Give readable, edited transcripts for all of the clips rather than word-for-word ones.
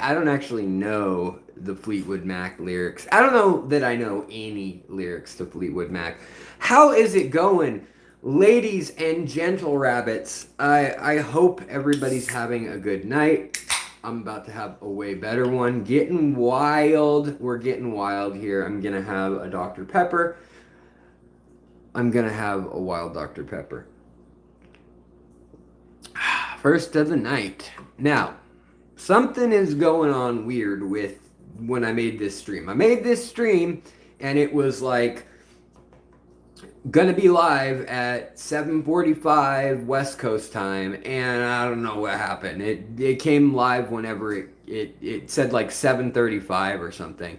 I don't actually know the Fleetwood Mac lyrics. I don't know that I know any lyrics to Fleetwood Mac. How is it going, ladies and gentle rabbits? I hope everybody's having a good night. I'm about to have a way better one. Getting wild. We're getting wild here. I'm gonna have a Dr. Pepper. I'm gonna have a wild Dr. Pepper. First of the night. Now, something is going on weird with when I made this stream. I made this stream and it was like gonna be live at 7:45 West Coast time, and I don't know what happened. It came live whenever it said like 7:35 or something,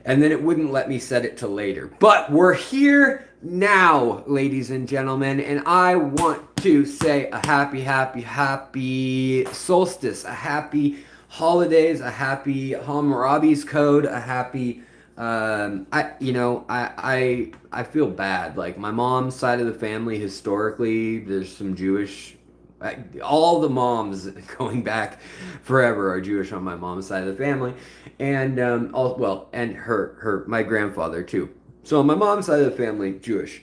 and then it wouldn't let me set it to later. But we're here now, ladies and gentlemen, and I want to say a happy solstice, a happy holidays, a happy Hammurabi's code, a happy I feel bad. Like my mom's side of the family, historically, there's some Jewish. All the moms going back forever are Jewish on my mom's side of the family, and and her my grandfather too. So on my mom's side of the family, Jewish,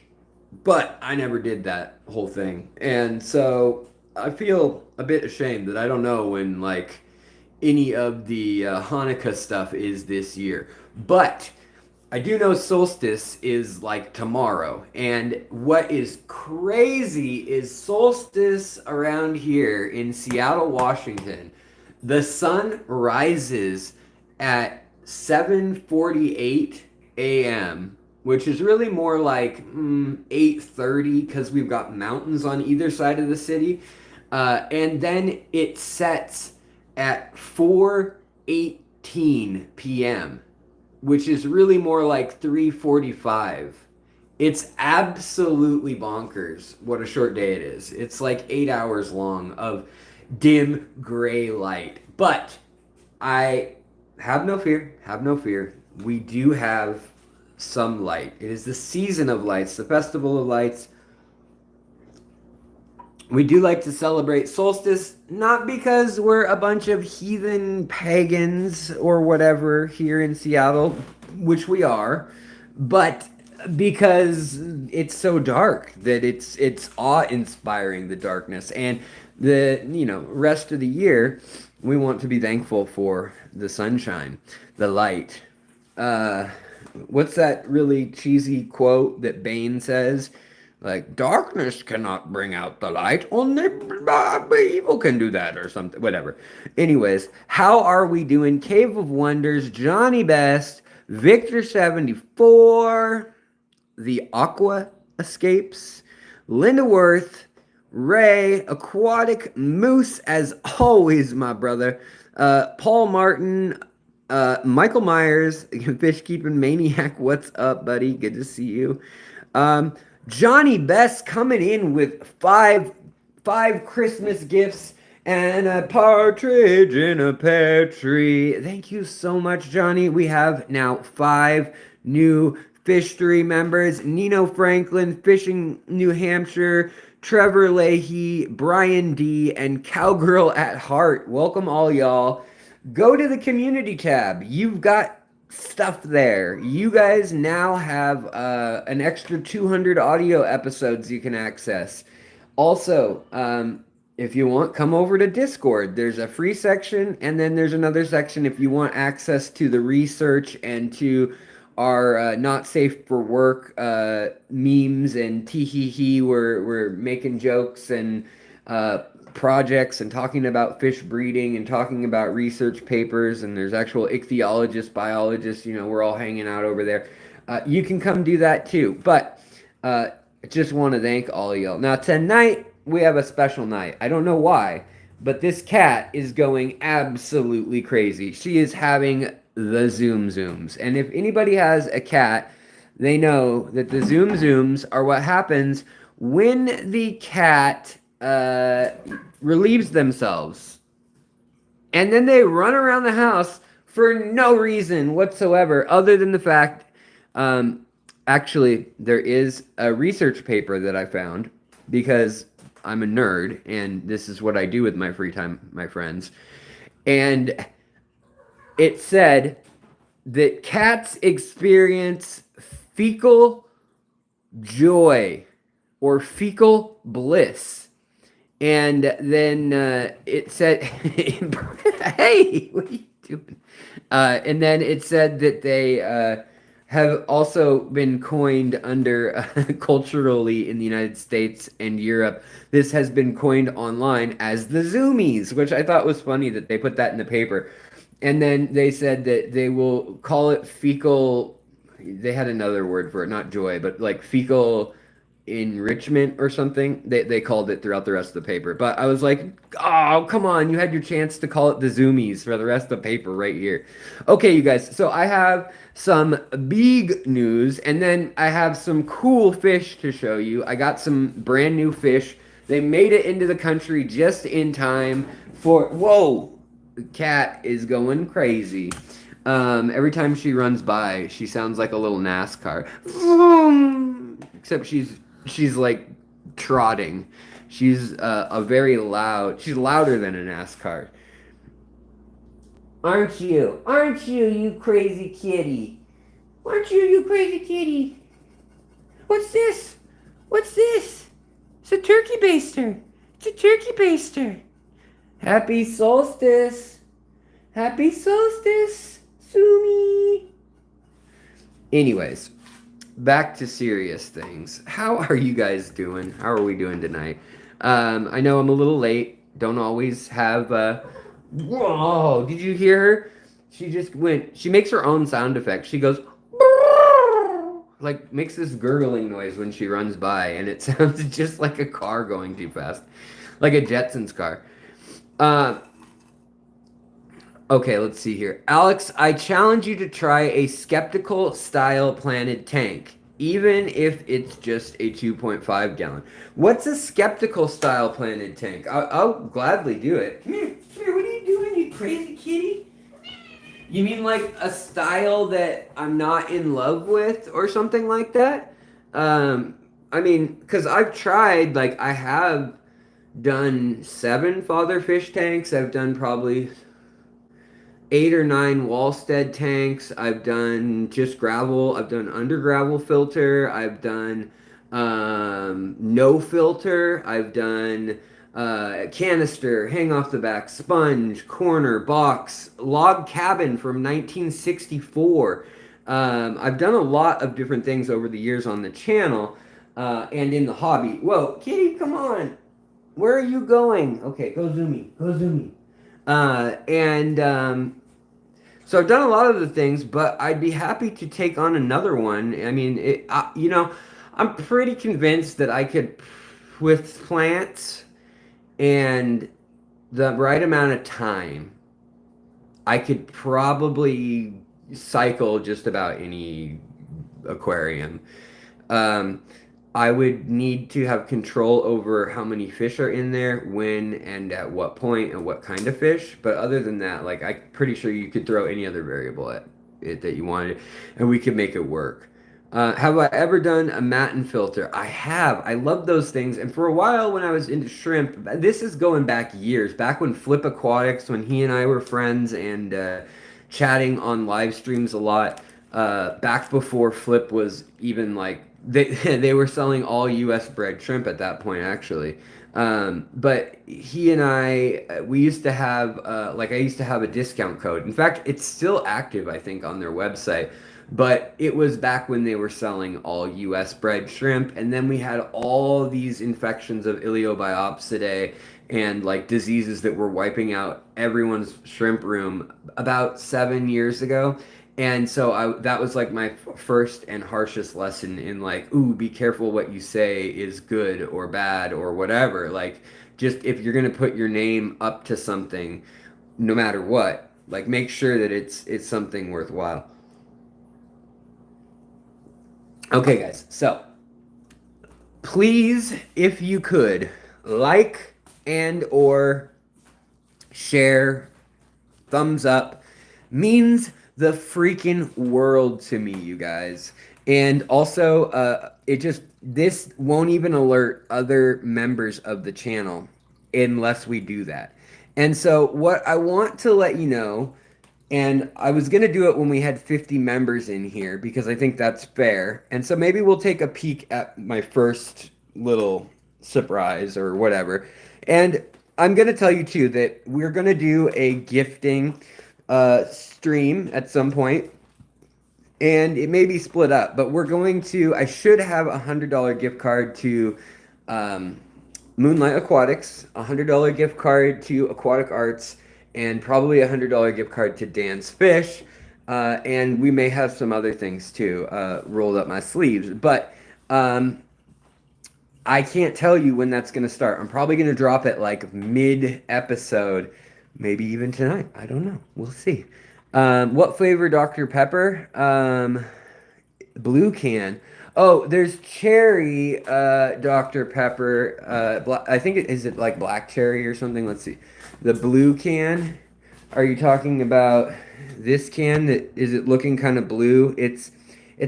but I never did that whole thing, and so I feel a bit ashamed that I don't know when like any of the Hanukkah stuff is this year. But I do know solstice is like tomorrow. And what is crazy is solstice around here in Seattle, Washington. The sun rises at 7:48 a.m., which is really more like 8:30 because we've got mountains on either side of the city. And then it sets at 4:18 p.m., which is really more like 3:45. It's absolutely bonkers what a short day it is. It's like 8 hours long of dim gray light. But I have no fear, have no fear. We do have some light. It is the season of lights, the festival of lights. We do like to celebrate solstice, not because we're a bunch of heathen pagans or whatever here in Seattle, which we are, but because it's so dark that it's awe-inspiring, the darkness. And the rest of the year we want to be thankful for the sunshine, the light. Uh what's that really cheesy quote that Bane says? Like, darkness cannot bring out the light, only evil can do that, or something, whatever. Anyways, how are we doing? Cave of Wonders, Johnny Best, Victor74, the Aqua Escapes, Linda Worth, Ray, Aquatic, Moose, as always, my brother, Paul Martin, Michael Myers, Fish Keeping Maniac, what's up, buddy? Good to see you. Johnny Best coming in with five Christmas gifts and a partridge in a pear tree. Thank you so much, Johnny. We have now 5 new Fishery members: Nino Franklin, Fishing New Hampshire, Trevor Leahy, Brian D, and Cowgirl at Heart. Welcome all y'all. Go to the community tab. You've got stuff there. You guys now have an extra 200 audio episodes you can access. Also, if you want, come over to Discord. There's a free section, and then there's another section if you want access to the research and to our not safe for work memes and tee-hee-hee. We're making jokes and projects and talking about fish breeding and talking about research papers, and there's actual ichthyologists, biologists, we're all hanging out over there. You can come do that too. But I just want to thank all of y'all. Now tonight we have a special night. I don't know why, but this cat is going absolutely crazy. She is having the zoom zooms. And if anybody has a cat, they know that the zoom zooms are what happens when the cat relieves themselves, and then they run around the house for no reason whatsoever other than the fact, actually there is a research paper that I found, because I'm a nerd and this is what I do with my free time, my friends, and it said that cats experience fecal joy or fecal bliss. And then it said, hey, what are you doing? And then it said that they have also been coined under culturally in the United States and Europe. This has been coined online as the Zoomies, which I thought was funny that they put that in the paper. And then they said that they will call it fecal. They had another word for it, not joy, but like fecal enrichment or something. They called it throughout the rest of the paper. But I was like, oh, come on. You had your chance to call it the Zoomies for the rest of the paper right here. Okay, you guys. So I have some big news and then I have some cool fish to show you. I got some brand new fish. They made it into the country just in time for, whoa, the cat is going crazy. Every time she runs by, she sounds like a little NASCAR. Except she's like trotting. She's a very loud. She's louder than a NASCAR. Aren't you? Aren't you, you crazy kitty? Aren't you, you crazy kitty? What's this? What's this? It's a turkey baster. It's a turkey baster. Happy Solstice. Happy Solstice. Sumi. Anyways, back to serious things. How are you guys doing? How are we doing tonight? I know I'm a little late. Don't always have. Whoa! Did you hear her? She just went. She makes her own sound effect. She goes. Like makes this gurgling noise when she runs by, and it sounds just like a car going too fast, like a Jetsons car. Okay, let's see here. Alex, I challenge you to try a skeptical style planted tank, even if it's just a 2.5 gallon. What's a skeptical style planted tank? I'll gladly do it. Come here, what are you doing, you crazy kitty? You mean like a style that I'm not in love with or something like that? I mean, because I've tried, like, I have done 7 father fish tanks. I've done probably 8 or 9 Wallstead tanks. I've done just gravel. I've done under gravel filter. I've done no filter. I've done canister, hang off the back, sponge, corner, box, log cabin from 1964. I've done a lot of different things over the years on the channel and in the hobby. Whoa, kitty, come on. Where are you going? Okay, go zoomy. Go zoomy. So I've done a lot of the things, but I'd be happy to take on another one. I mean, I'm pretty convinced that I could, with plants and the right amount of time, I could probably cycle just about any aquarium. Um, I would need to have control over how many fish are in there, when and at what point and what kind of fish. But other than that, like I'm pretty sure you could throw any other variable at it that you wanted, and we could make it work. Have I ever done a matin filter? I have. I love those things. And for a while, when I was into shrimp, this is going back years, back when Flip Aquatics, when he and I were friends and chatting on live streams a lot. Back before Flip was even like they were selling all U.S. bred shrimp at that point, actually. But he and we used to have I used to have a discount code. In fact, it's still active, I think, on their website. But it was back when they were selling all U.S. bred shrimp, and then we had all these infections of Iliobiopsidae and like diseases that were wiping out everyone's shrimp room about 7 years ago. And so that was like my first and harshest lesson in like, ooh, be careful what you say is good or bad or whatever. Like, just if you're gonna put your name up to something, no matter what, like make sure that it's something worthwhile. Okay, guys. So please, if you could, like and or share, thumbs up, means the freaking world to me, you guys. And also, this won't even alert other members of the channel unless we do that. And so what I want to let you know And I was going to do it when we had 50 members in here because I think that's fair. And so maybe we'll take a peek at my first little surprise or whatever. And I'm going to tell you too that we're going to do a gifting stream at some point, and it may be split up, but I should have a $100 gift card to um, Moonlight Aquatics, a $100 gift card to Aquatic Arts, and probably a $100 gift card to Dan's Fish. And we may have some other things too rolled up my sleeves. But I can't tell you when that's going to start. I'm probably going to drop it like mid episode, maybe even tonight. I don't know. We'll see. What flavor Dr. Pepper? Blue can. Oh, there's cherry Dr. Pepper. I think is it like black cherry or something? Let's see. The blue can. Are you talking about this can? That is it looking kind of blue? It's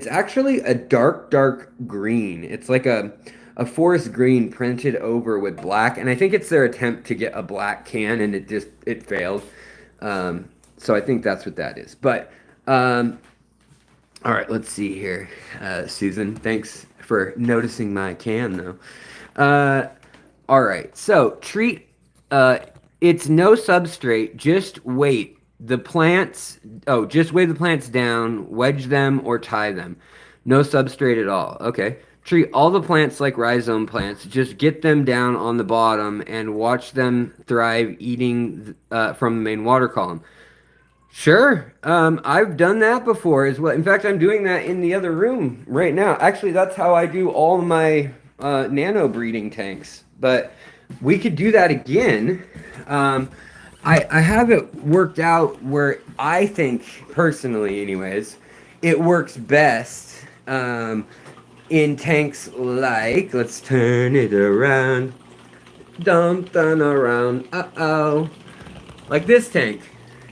actually a dark green. It's like a forest green printed over with black, and I think it's their attempt to get a black can, and it failed. So I think that's what that is. But all right, let's see here. Susan, thanks for noticing my can, though. All right, so treat. It's no substrate. Just weight the plants. Oh, just weigh the plants down, wedge them, or tie them. No substrate at all. Okay. Treat all the plants like rhizome plants. Just get them down on the bottom and watch them thrive eating from the main water column. Sure. I've done that before as well. In fact, I'm doing that in the other room right now. Actually, that's how I do all my nano breeding tanks. But we could do that again. I have it worked out where I think, personally anyways, it works best in tanks like, let's turn it around. Dun dun around. Uh-oh. Like this tank.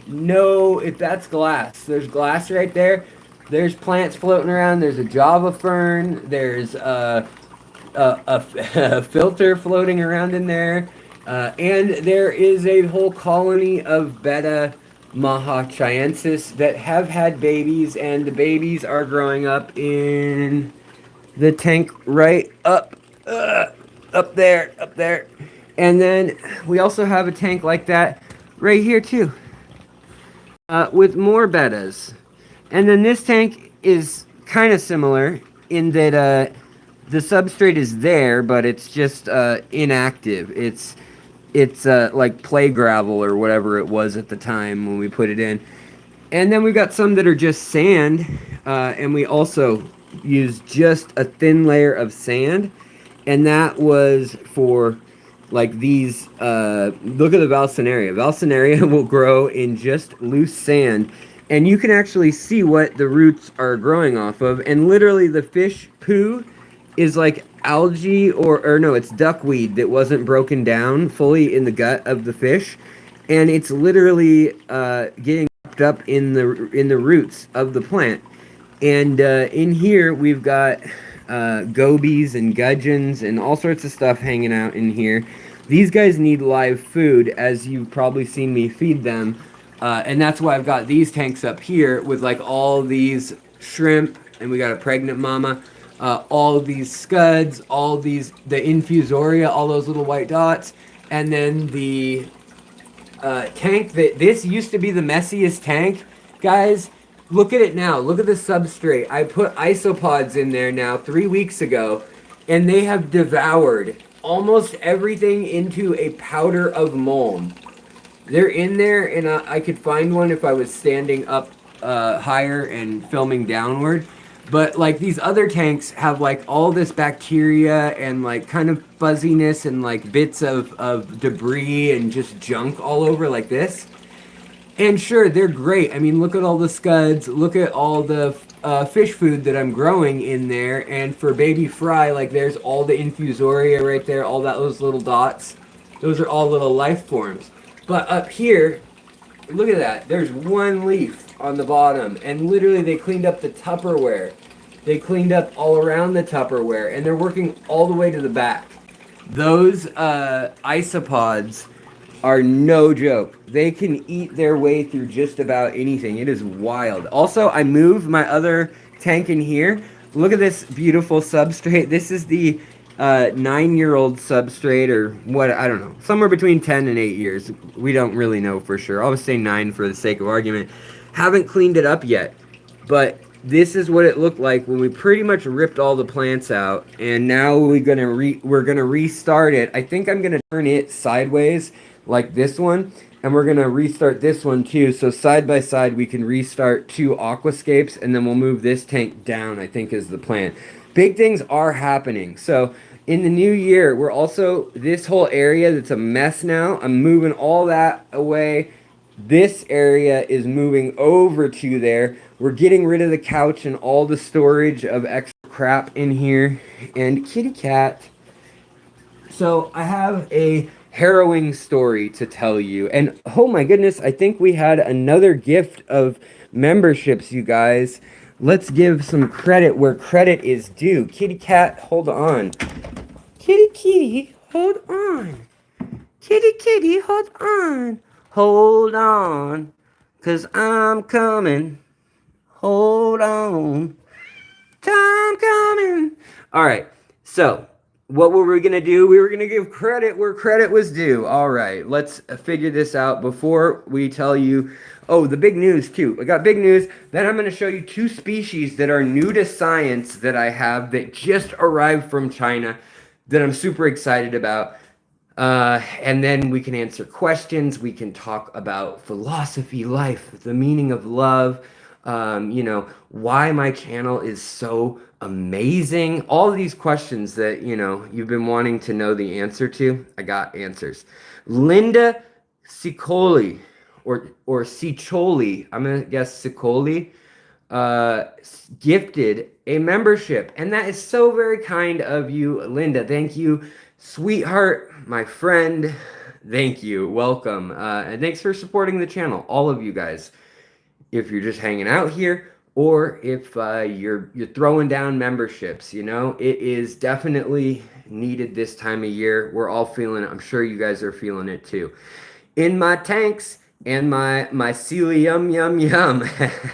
No, if that's glass. There's glass right there. There's plants floating around. There's a Java fern. There's a filter floating around in there. And there is a whole colony of Beta Mahachiensis that have had babies, and the babies are growing up in the tank right up there. And then we also have a tank like that right here too. With more betas. And then this tank is kind of similar in that the substrate is there, but it's just inactive. It's like play gravel or whatever it was at the time when we put it in. And then we've got some that are just sand, and we also use just a thin layer of sand, and that was for like these, look at the Valsenaria. Valsenaria will grow in just loose sand, and you can actually see what the roots are growing off of, and literally the fish poo is like algae or no, it's duckweed that wasn't broken down fully in the gut of the fish, and it's literally getting wrapped up in the roots of the plant. And in here we've got gobies and gudgeons and all sorts of stuff hanging out in here. These guys need live food, as you've probably seen me feed them, and that's why I've got these tanks up here with like all these shrimp, and we got a pregnant mama, all these scuds, the infusoria, all those little white dots, and then the tank this used to be the messiest tank, guys. Look at it now. Look at the substrate. I put isopods in there now 3 weeks ago, and they have devoured almost everything into a powder of mold. They're in there, and I could find one if I was standing up higher and filming downward. But like these other tanks have like all this bacteria and like kind of fuzziness and like bits of debris and just junk all over like this. And sure, they're great. I mean, look at all the scuds. Look at all the fish food that I'm growing in there. And for baby fry, like there's all the infusoria right there, all those little dots. Those are all little life forms. But up here, look at that. There's one leaf on the bottom. And literally they cleaned up the Tupperware. They cleaned up all around the Tupperware. And they're working all the way to the back. Those isopods are no joke. They can eat their way through just about anything. It is wild. Also, I moved my other tank in here. Look at this beautiful substrate. This is the 9-year-old substrate, or what, I don't know, somewhere between 10 and 8 years. We don't really know for sure. I'll just say 9 for the sake of argument. Haven't cleaned it up yet, but this is what it looked like when we pretty much ripped all the plants out, and now we're gonna restart it. I think I'm gonna turn it sideways like this one, and we're gonna restart this one too. So side by side, we can restart 2 aquascapes, and then we'll move this tank down, I think is the plan. Big things are happening. So in the new year, we're also, this whole area that's a mess now, I'm moving all that away. This area is moving over to there. We're getting rid of the couch and all the storage of extra crap in here. And kitty cat. So I have a harrowing story to tell you. And oh my goodness, I think we had another gift of memberships, you guys. Let's give some credit where credit is due. Kitty cat, hold on. Kitty, hold on. Kitty, hold on. Hold on, 'cause I'm coming. Hold on. Time coming. All right, so what were we going to do? We were going to give credit where credit was due. All right, let's figure this out before we tell you. Oh, the big news, too. I got big news. Then I'm going to show you 2 species that are new to science that I have that just arrived from China that I'm super excited about. And then we can answer questions. We can talk about philosophy, life, the meaning of love, why my channel is so amazing. All these questions that, you've been wanting to know the answer to, I got answers. Linda Sicoli, or Sicoli, I'm going to guess Sicoli, gifted a membership. And that is so very kind of you, Linda. Thank you. Sweetheart, my friend, thank you. Welcome. And thanks for supporting the channel, all of you guys. If you're just hanging out here, or if you're throwing down memberships, it is definitely needed this time of year. We're all feeling it. I'm sure you guys are feeling it too. In my tanks and my celium, yum.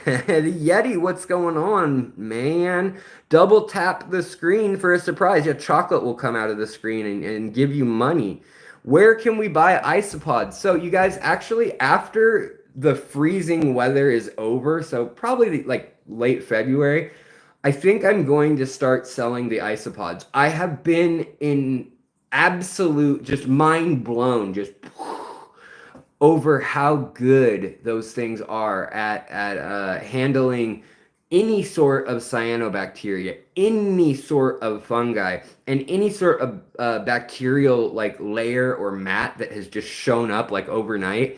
The Yeti, what's going on, man? Double tap the screen for a surprise. Yeah, chocolate will come out of the screen and give you money. Where can we buy isopods? So you guys, actually, after the freezing weather is over, so probably like late February, I think I'm going to start selling the isopods. I have been in absolute just mind blown, just over how good those things are at handling any sort of cyanobacteria, any sort of fungi, and any sort of bacterial like layer or mat that has just shown up like overnight.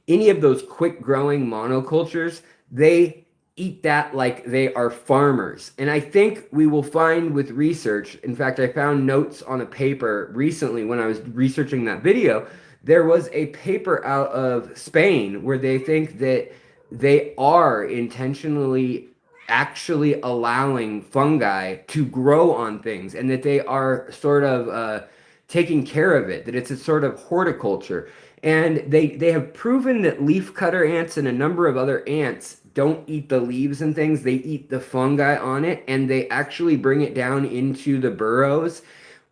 Any of those quick growing monocultures, they eat that like they are farmers. And I think we will find with research, in fact, I found notes on a paper recently when I was researching that video. There was a paper out of Spain where they think that they are intentionally actually allowing fungi to grow on things, and that they are sort of taking care of it, that it's a sort of horticulture. And they have proven that leafcutter ants and a number of other ants don't eat the leaves and things. They eat the fungi on it, and they actually bring it down into the burrows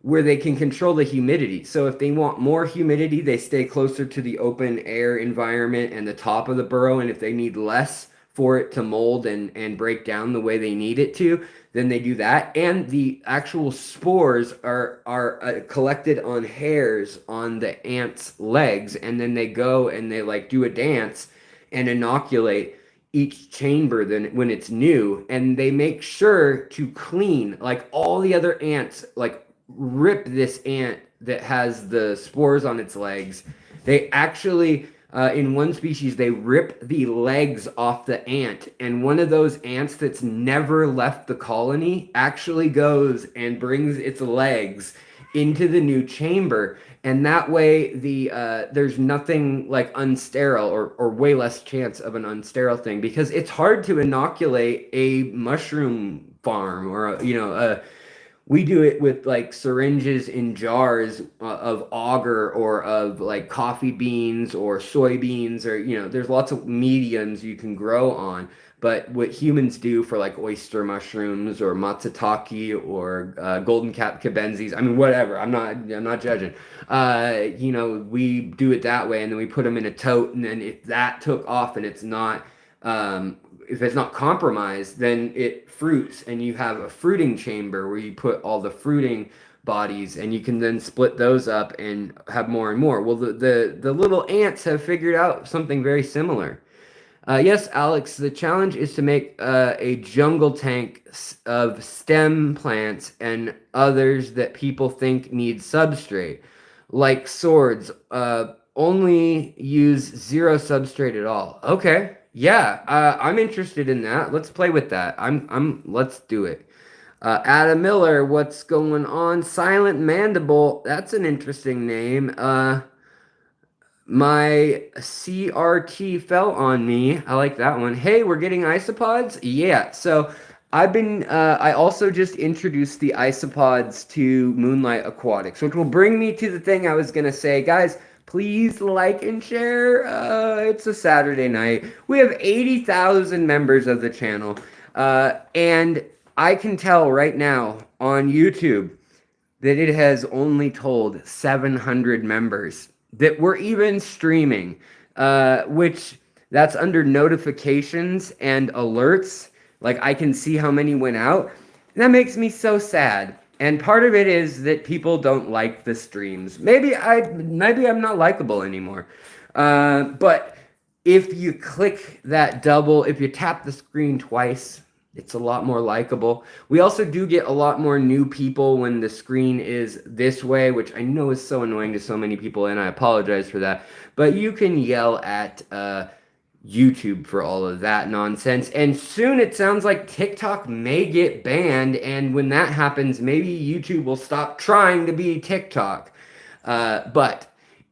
where they can control the humidity. So if they want more humidity, they stay closer to the open air environment and the top of the burrow. And if they need less for it to mold and break down the way they need it to, then they do that. And the actual spores are collected on hairs on the ant's legs, and then they go and they like do a dance and inoculate each chamber then when it's new, and they make sure to clean like all the other ants, like rip this ant that has the spores on its legs. They actually in one species, they rip the legs off the ant, and one of those ants that's never left the colony actually goes and brings its legs into the new chamber, and that way there's nothing like unsterile, or way less chance of an unsterile thing, because it's hard to inoculate a mushroom farm or we do it with like syringes in jars of agar or of like coffee beans or soybeans, or there's lots of mediums you can grow on. But what humans do for like oyster mushrooms or matsutake or golden cap cabenses, I mean, whatever. I'm not judging. We do it that way, and then we put them in a tote, and then if that took off and um, if it's not compromised, then it fruits, and you have a fruiting chamber where you put all the fruiting bodies, and you can then split those up and have more and more. Well, the little ants have figured out something very similar. Yes, Alex, the challenge is to make a jungle tank of stem plants and others that people think need substrate, like swords. Only use zero substrate at all. Okay, yeah, I'm interested in that. Let's play with that. Let's do it. Adam Miller, what's going on? Silent Mandible, that's an interesting name. My CRT fell on me. I like that one. Hey, we're getting isopods? Yeah. So I also just introduced the isopods to Moonlight Aquatics, which will bring me to the thing I was going to say. Guys, please like and share. It's a Saturday night. We have 80,000 members of the channel. And I can tell right now on YouTube that it has only told 700 members that we're even streaming, which that's under notifications and alerts. Like I can see how many went out. That makes me so sad. And part of it is that people don't like the streams. Maybe I'm not likable anymore. But if you click that if you tap the screen twice, it's a lot more likable. We also do get a lot more new people when the screen is this way, which I know is so annoying to so many people, and I apologize for that. But you can yell at YouTube for all of that nonsense. And soon it sounds like TikTok may get banned, and when that happens, maybe YouTube will stop trying to be TikTok. But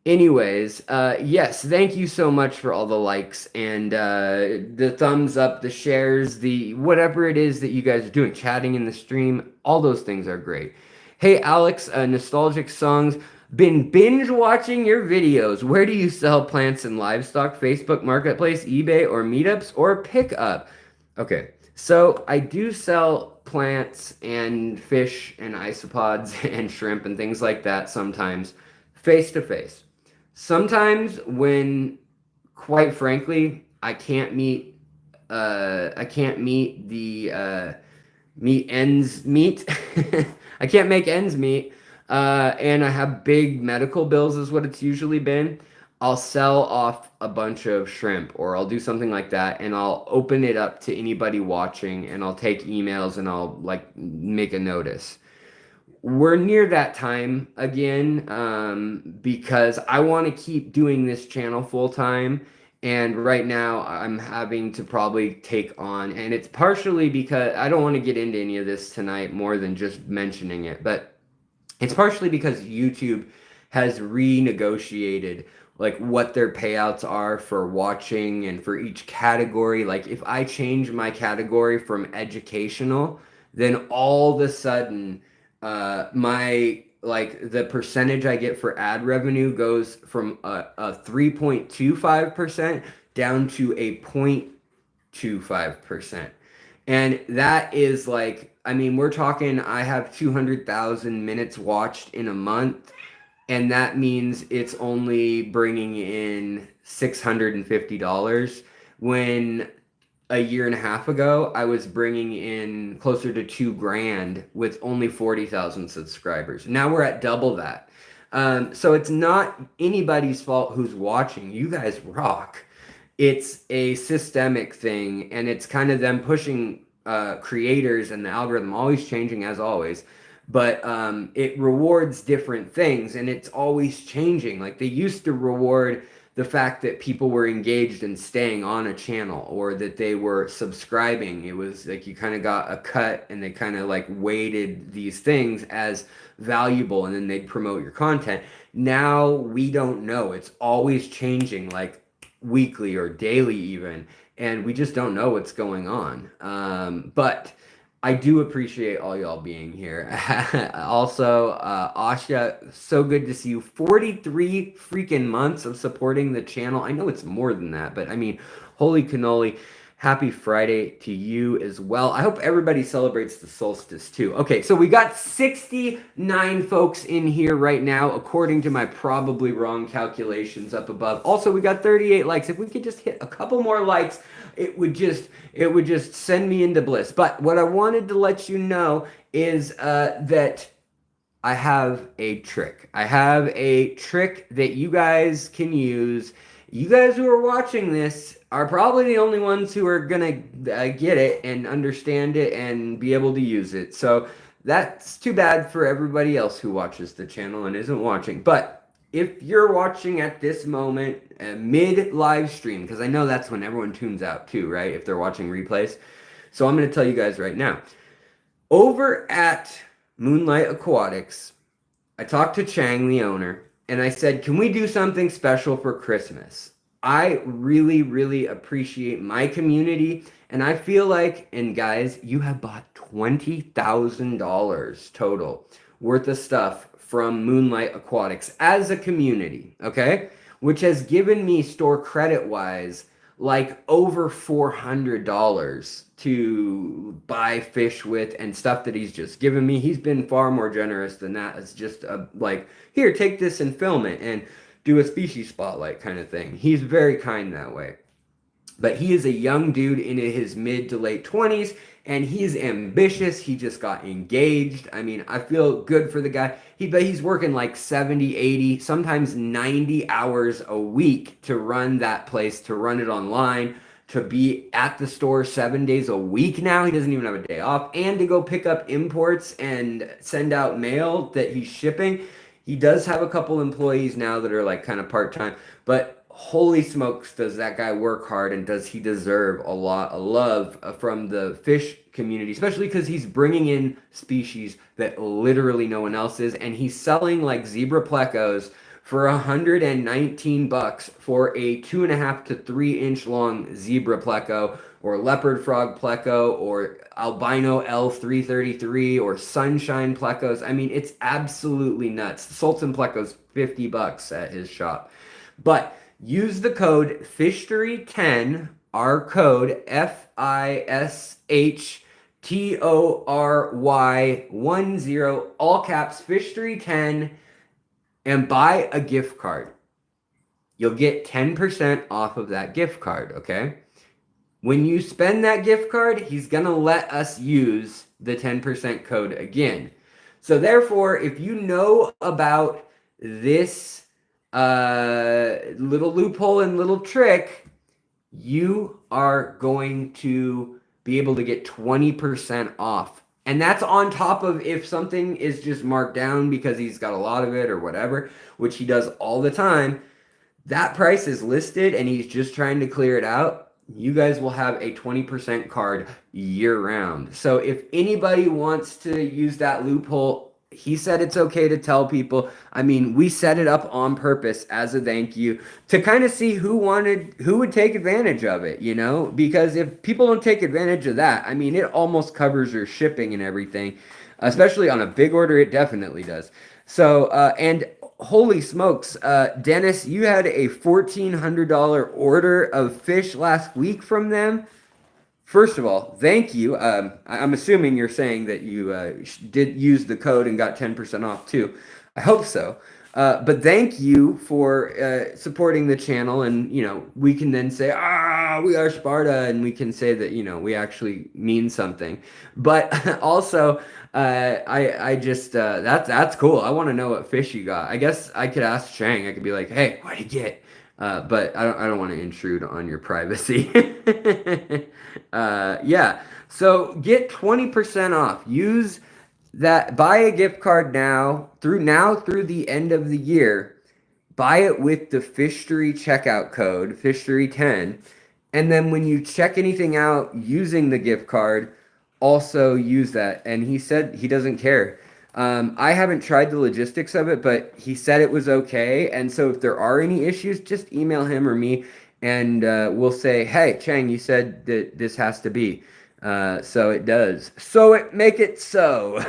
anyways, yes, thank you so much for all the likes and the thumbs up, the shares, the whatever it is that you guys are doing, chatting in the stream. All those things are great. Hey, Alex, nostalgic songs. Been binge watching your videos. Where do you sell plants and livestock? Facebook Marketplace, eBay, or meetups, or pickup? Okay, so I do sell plants and fish and isopods and shrimp and things like that sometimes face to face. Sometimes when, quite frankly, I can't meet the meet ends meet. I can't make ends meet, and I have big medical bills is what it's usually been. I'll sell off a bunch of shrimp, or I'll do something like that, and I'll open it up to anybody watching, and I'll take emails, and I'll like make a notice. We're near that time again, because I want to keep doing this channel full time. And right now I'm having to probably take on, and it's partially because I don't want to get into any of this tonight more than just mentioning it, but it's partially because YouTube has renegotiated like what their payouts are for watching and for each category. Like if I change my category from educational, then all of a sudden my like the percentage I get for ad revenue goes from a 3.25% down to a 0.25%. And that is like, I mean, we're talking, I have 200,000 minutes watched in a month, and that means it's only bringing in $650 when a year and a half ago, I was bringing in closer to $2,000 with only 40,000 subscribers. Now we're at double that. So it's not anybody's fault who's watching. You guys rock. It's a systemic thing, and it's kind of them pushing creators and the algorithm always changing as always. But it rewards different things, and it's always changing. Like they used to reward the fact that people were engaged and staying on a channel, or that they were subscribing. It was like you kind of got a cut, and they kind of like weighted these things as valuable, and then they'd promote your content. Now we don't know. It's always changing, like weekly or daily even, and we just don't know what's going on. But I do appreciate all y'all being here. Also, Asha, so good to see you. 43 freaking months of supporting the channel. I know it's more than that, but I mean, holy cannoli. Happy Friday to you as well. I hope everybody celebrates the solstice too. Okay, so we got 69 folks in here right now, according to my probably wrong calculations up above. Also, we got 38 likes. If we could just hit a couple more likes, it would just send me into bliss. But what I wanted to let you know is that I have a trick. I have a trick that you guys can use. You guys who are watching this are probably the only ones who are gonna get it and understand it and be able to use it. So that's too bad for everybody else who watches the channel and isn't watching. But if you're watching at this moment, mid live stream, because I know that's when everyone tunes out too, right? If they're watching replays. So I'm going to tell you guys right now. Over at Moonlight Aquatics, I talked to Chang, the owner, and I said, can we do something special for Christmas? I really, really appreciate my community. And I feel like, and guys, you have bought $20,000 total worth of stuff from Moonlight Aquatics as a community, okay? Which has given me store credit wise like over $400 to buy fish with and stuff that he's just given me. He's been far more generous than that. It's just like, here, take this and film it and do a species spotlight kind of thing. He's very kind that way. But he is a young dude in his mid to late 20s, and he's ambitious. He just got engaged. I mean, I feel good for the guy. But he's working like 70, 80, sometimes 90 hours a week to run that place, to run it online, to be at the store 7 days a week now. He doesn't even have a day off. And to go pick up imports and send out mail that he's shipping. He does have a couple employees now that are like kind of part-time, but holy smokes, does that guy work hard, and does he deserve a lot of love from the fish community, especially because he's bringing in species that literally no one else is, and he's selling like zebra plecos for $119 for a 2.5 to 3 inch long zebra pleco, or leopard frog pleco, or albino L333, or sunshine plecos. I mean, it's absolutely nuts. Sultan pleco's $50 at his shop. But use the code FISHTORY10, our code FISHTORY10, all caps FISHTORY10, and buy a gift card. You'll get 10% off of that gift card, okay? When you spend that gift card, he's going to let us use the 10% code again. So therefore, if you know about this little loophole and little trick, you are going to be able to get 20% off. And that's on top of if something is just marked down because he's got a lot of it or whatever, which he does all the time. That price is listed and he's just trying to clear it out. You guys will have a 20% card year round. So if anybody wants to use that loophole, he said it's okay to tell people. I mean, we set it up on purpose as a thank you to kind of see who would take advantage of it, you know? Because if people don't take advantage of that, I mean, it almost covers your shipping and everything, especially on a big order. It definitely does. So, and holy smokes, Dennis, you had a $1,400 order of fish last week from them. First of all, thank you. I'm assuming you're saying that you did use the code and got 10% off too. I hope so. But thank you for supporting the channel, and we can then say, we are Sparta, and we can say that we actually mean something. But also, I just that's cool. I want to know what fish you got. I guess I could ask Chang. I could be like, hey, what'd you get? But I don't want to intrude on your privacy. Yeah. So get 20% off. Use that. Buy a gift card now through the end of the year. Buy it with the Fishtory checkout code, Fishtory10. And then when you check anything out using the gift card, also use that. And he said he doesn't care. I haven't tried the logistics of it, but he said it was okay. And so if there are any issues, just email him or me, and we'll say, hey, Chang, you said that this has to be. So it does. So it make it so.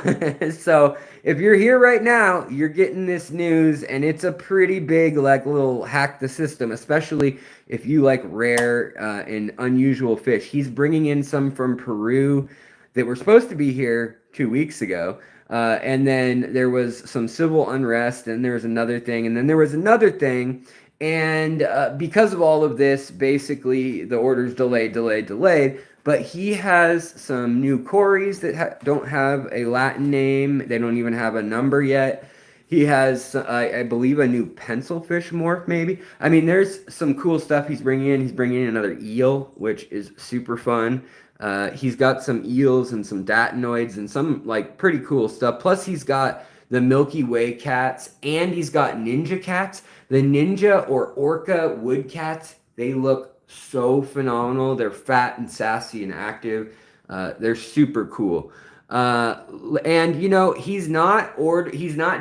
So if you're here right now, you're getting this news, and it's a pretty big like little hack the system, especially if you like rare and unusual fish. He's bringing in some from Peru that were supposed to be here 2 weeks ago. And then there was some civil unrest, and there was another thing, and then there was another thing. And because of all of this, basically the order's delayed. But he has some new Corys that don't have a Latin name. They don't even have a number yet. He has, I believe, a new pencilfish morph, maybe. I mean, there's some cool stuff he's bringing in. He's bringing in another eel, which is super fun. He's got some eels and some datinoids and some like pretty cool stuff. Plus, he's got the Milky Way cats, and he's got ninja cats. The ninja or orca wood cats, they look so phenomenal. They're fat and sassy and active. They're super cool. And you know, he's not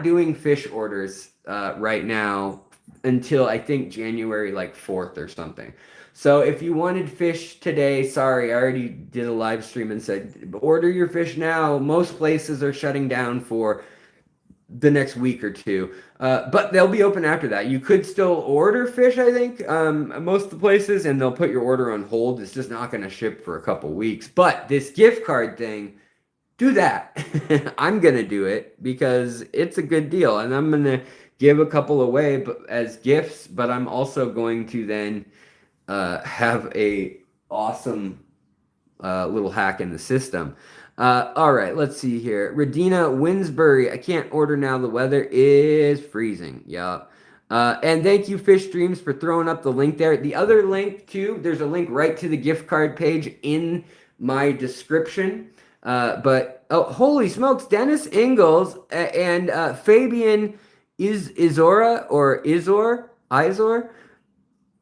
doing fish orders right now until I think January like 4th or something. So if you wanted fish today, sorry, I already did a live stream and said order your fish now. Most places are shutting down for the next week or two, but they'll be open after that. You could still order fish, I think, most of the places, and they'll put your order on hold. It's just not going to ship for a couple weeks. But this gift card thing, do that. I'm going to do it because it's a good deal, and I'm going to give a couple away as gifts, but I'm also going to then have a awesome little hack in the system. All right, let's see here. Radina Winsbury, I can't order now. The weather is freezing. Yeah. And thank you, Fish Streams, for throwing up the link there. The other link, too, there's a link right to the gift card page in my description. But, oh, holy smokes, Dennis Ingalls and Fabian Izor.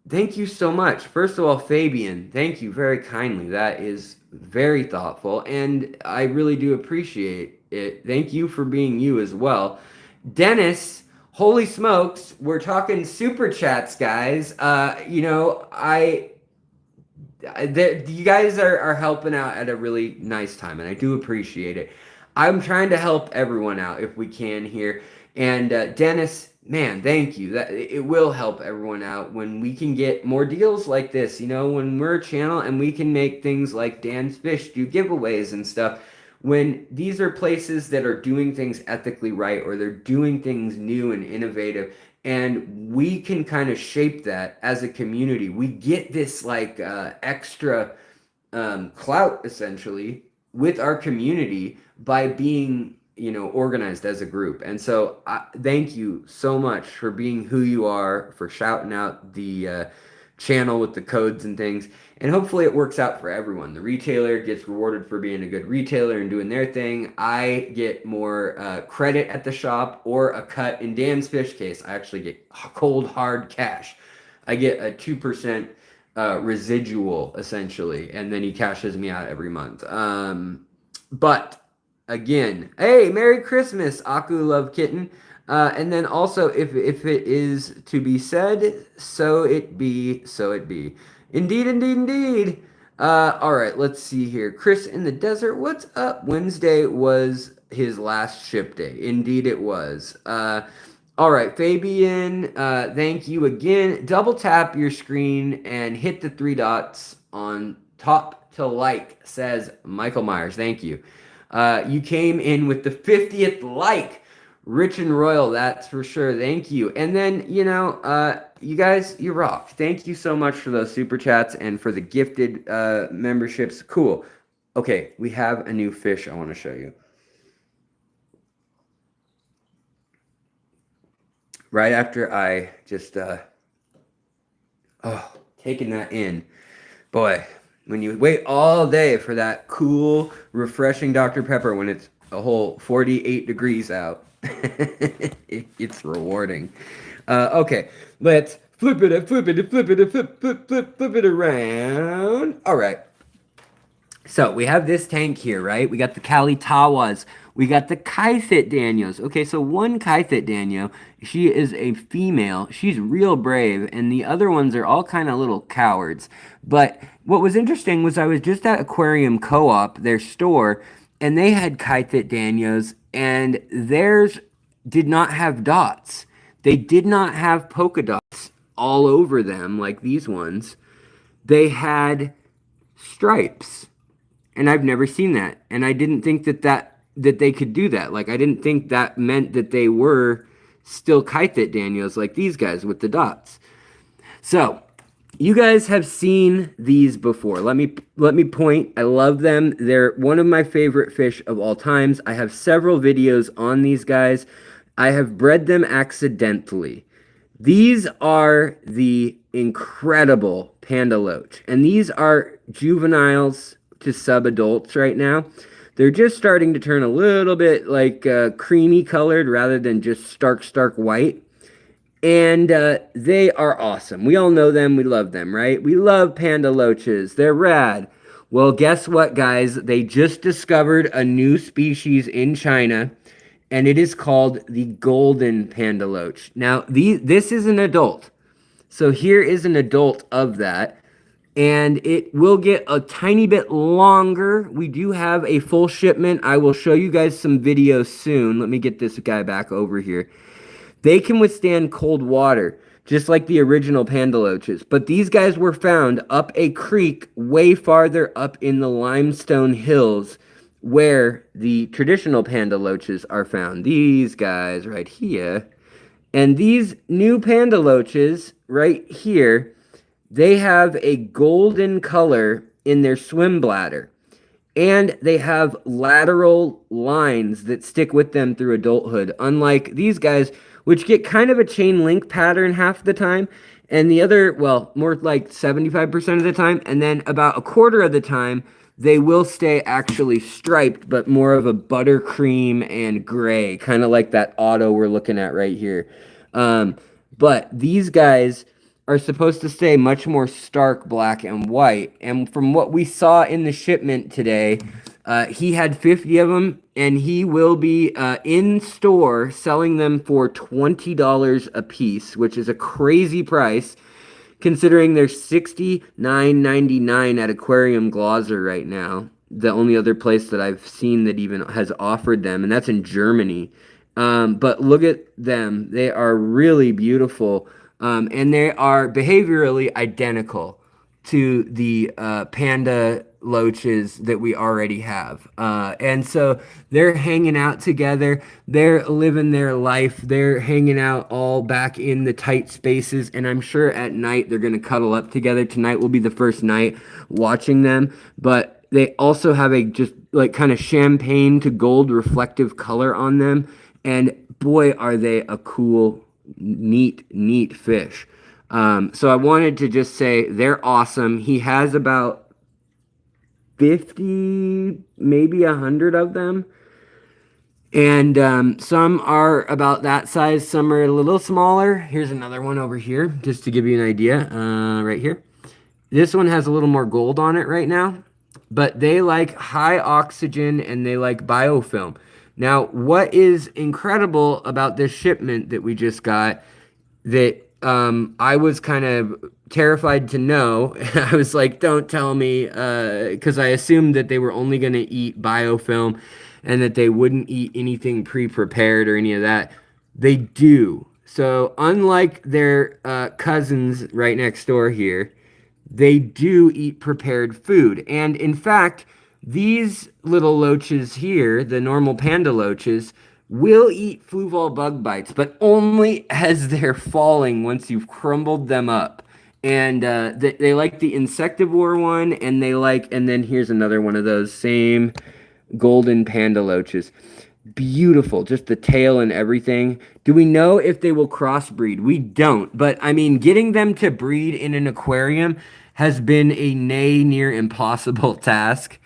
Thank you so much. First of all, Fabian, thank you very kindly. That is very thoughtful, and I really do appreciate it. Thank you for being you as well. Dennis, holy smokes, we're talking super chats, guys. You know, you guys are helping out at a really nice time, and I do appreciate it. I'm trying to help everyone out if we can here. And Dennis, man, thank you. That it will help everyone out when we can get more deals like this. You know, when we're a channel and we can make things like Dan's Fish do giveaways and stuff. When these are places that are doing things ethically right, or they're doing things new and innovative, and we can kind of shape that as a community, we get this like extra clout essentially with our community by being, you know, organized as a group. And so thank you so much for being who you are, for shouting out the channel with the codes and things, and hopefully it works out for everyone. The retailer gets rewarded for being a good retailer and doing their thing. I get more credit at the shop, or a cut. In Dan's Fish case, I actually get cold hard cash. I get a 2% residual essentially, and then he cashes me out every month. But again, hey, Merry Christmas, Aku Love Kitten. And then also, if it is to be said, so it be, so it be. Indeed. All right, let's see here. Chris in the desert, what's up? Wednesday was his last ship day. Indeed it was. All right, Fabian, thank you again. Double tap your screen and hit the 3 dots on top to like, says Michael Myers. Thank you. You came in with the 50th like. Rich and royal, that's for sure. Thank you. And then, you know, you guys, you rock. Thank you so much for those super chats and for the gifted memberships. Cool. Okay, we have a new fish I want to show you. Right after I just, taking that in. Boy, when you wait all day for that cool, refreshing Dr. Pepper when it's a whole 48 degrees out, it's rewarding. Okay, let's flip it around. All right. So we have this tank here, right? We got the Kalitawas. We got the Kaifit Danios. Okay, so one Kaifit Danio, she is a female. She's real brave, and the other ones are all kind of little cowards. But what was interesting was I was just at Aquarium Co-op, their store, and they had Kaifit Danios, and theirs did not have dots. They did not have polka dots all over them like these ones. They had stripes, and I've never seen that. And I didn't think that they could do that. Like I didn't think that meant that they were still Kaifit Daniels like these guys with the dots. So you guys have seen these before. Let me point. I love them. They're one of my favorite fish of all times. I have several videos on these guys. I have bred them accidentally. These are the incredible panda loach, and these are juveniles to sub-adults right now. They're just starting to turn a little bit like creamy colored rather than just stark white. And they are awesome. We all know them. We love them, right? We love panda loaches. They're rad. Well, guess what, guys? They just discovered a new species in China, and it is called the golden panda loach. Now, this is an adult. So here is an adult of that, and it will get a tiny bit longer. We do have a full shipment. I will show you guys some videos soon. Let me get this guy back over here. They can withstand cold water, just like the original panda loaches. But these guys were found up a creek way farther up in the limestone hills where the traditional panda loaches are found. These guys right here. And these new panda loaches right here, they have a golden color in their swim bladder. And they have lateral lines that stick with them through adulthood, unlike these guys, which get kind of a chain link pattern half the time, and the other, well, more like 75% of the time, and then about a quarter of the time, they will stay actually striped, but more of a buttercream and gray, kind of like that auto we're looking at right here. But these guys are supposed to stay much more stark black and white. And from what we saw in the shipment today, he had 50 of them, and he will be in store selling them for $20 a piece, which is a crazy price considering they're $69.99 at Aquarium Glosser right now. The only other place that I've seen that even has offered them, and that's in Germany. But look at them. They are really beautiful. And they are behaviorally identical to the panda loaches that we already have. And so they're hanging out together. They're living their life. They're hanging out all back in the tight spaces. And I'm sure at night they're going to cuddle up together. Tonight will be the first night watching them. But they also have a just like kind of champagne to gold reflective color on them. And boy, are they a cool, neat fish. So I wanted to just say they're awesome. He has about 50, maybe 100 of them. And some are about that size. Some are a little smaller. Here's another one over here, just to give you an idea. Right here. This one has a little more gold on it right now. But they like high oxygen and they like biofilm. Now, what is incredible about this shipment that we just got that I was kind of terrified to know. I was like, don't tell me, because I assumed that they were only going to eat biofilm and that they wouldn't eat anything pre-prepared or any of that. They do. So unlike their cousins right next door here, they do eat prepared food. And in fact, these little loaches here, the normal panda loaches, will eat fluval bug bites, but only as they're falling once you've crumbled them up. And they like the insectivore one, and and then here's another one of those same golden panda loaches. Beautiful, just the tail and everything. Do we know if they will crossbreed? We don't, but I mean, getting them to breed in an aquarium has been a near impossible task.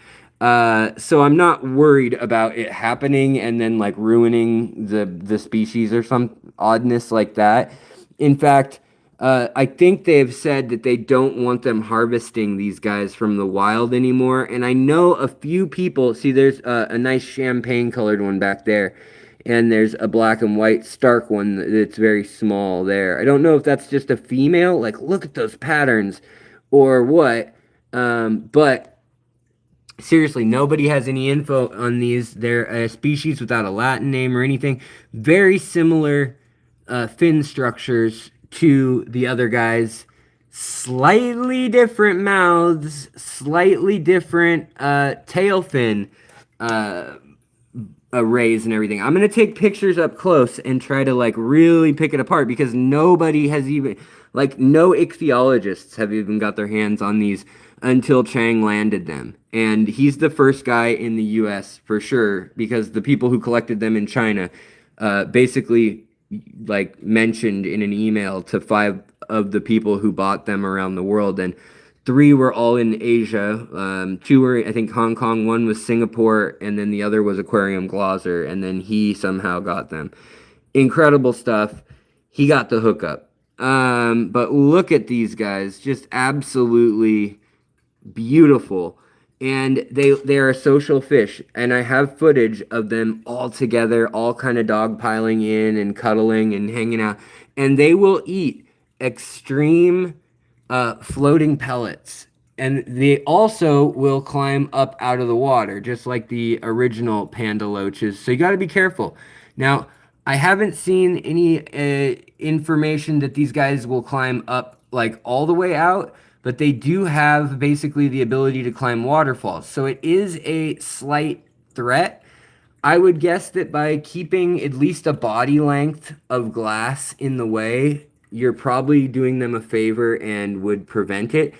So I'm not worried about it happening and then like ruining the species or some oddness like that. In fact, I think they've said that they don't want them harvesting these guys from the wild anymore. And I know a few people. See, there's a nice champagne colored one back there, and there's a black and white stark one that's very small there. I don't know if that's just a female. Like, look at those patterns, or what. But seriously, nobody has any info on these. They're a species without a Latin name or anything. Very similar fin structures to the other guys. Slightly different mouths, slightly different tail fin uh, arrays and everything. I'm gonna take pictures up close and try to like really pick it apart because nobody has even like no ichthyologists have even got their hands on these until Chang landed them. And he's the first guy in the US for sure because the people who collected them in China basically like mentioned in an email to five of the people who bought them around the world, and three were all in Asia. Two were, I think, Hong Kong. One was Singapore, and then the other was Aquarium Glauser, and then he somehow got them. Incredible stuff. He got the hookup. But look at these guys, just absolutely beautiful. And they are a social fish, and I have footage of them all together, all kind of dogpiling in and cuddling and hanging out. And they will eat extreme floating pellets. And they also will climb up out of the water, just like the original panda loaches. So you got to be careful. Now, I haven't seen any information that these guys will climb up like all the way out, but they do have basically the ability to climb waterfalls. So it is a slight threat. I would guess that by keeping at least a body length of glass in the way, you're probably doing them a favor and would prevent it.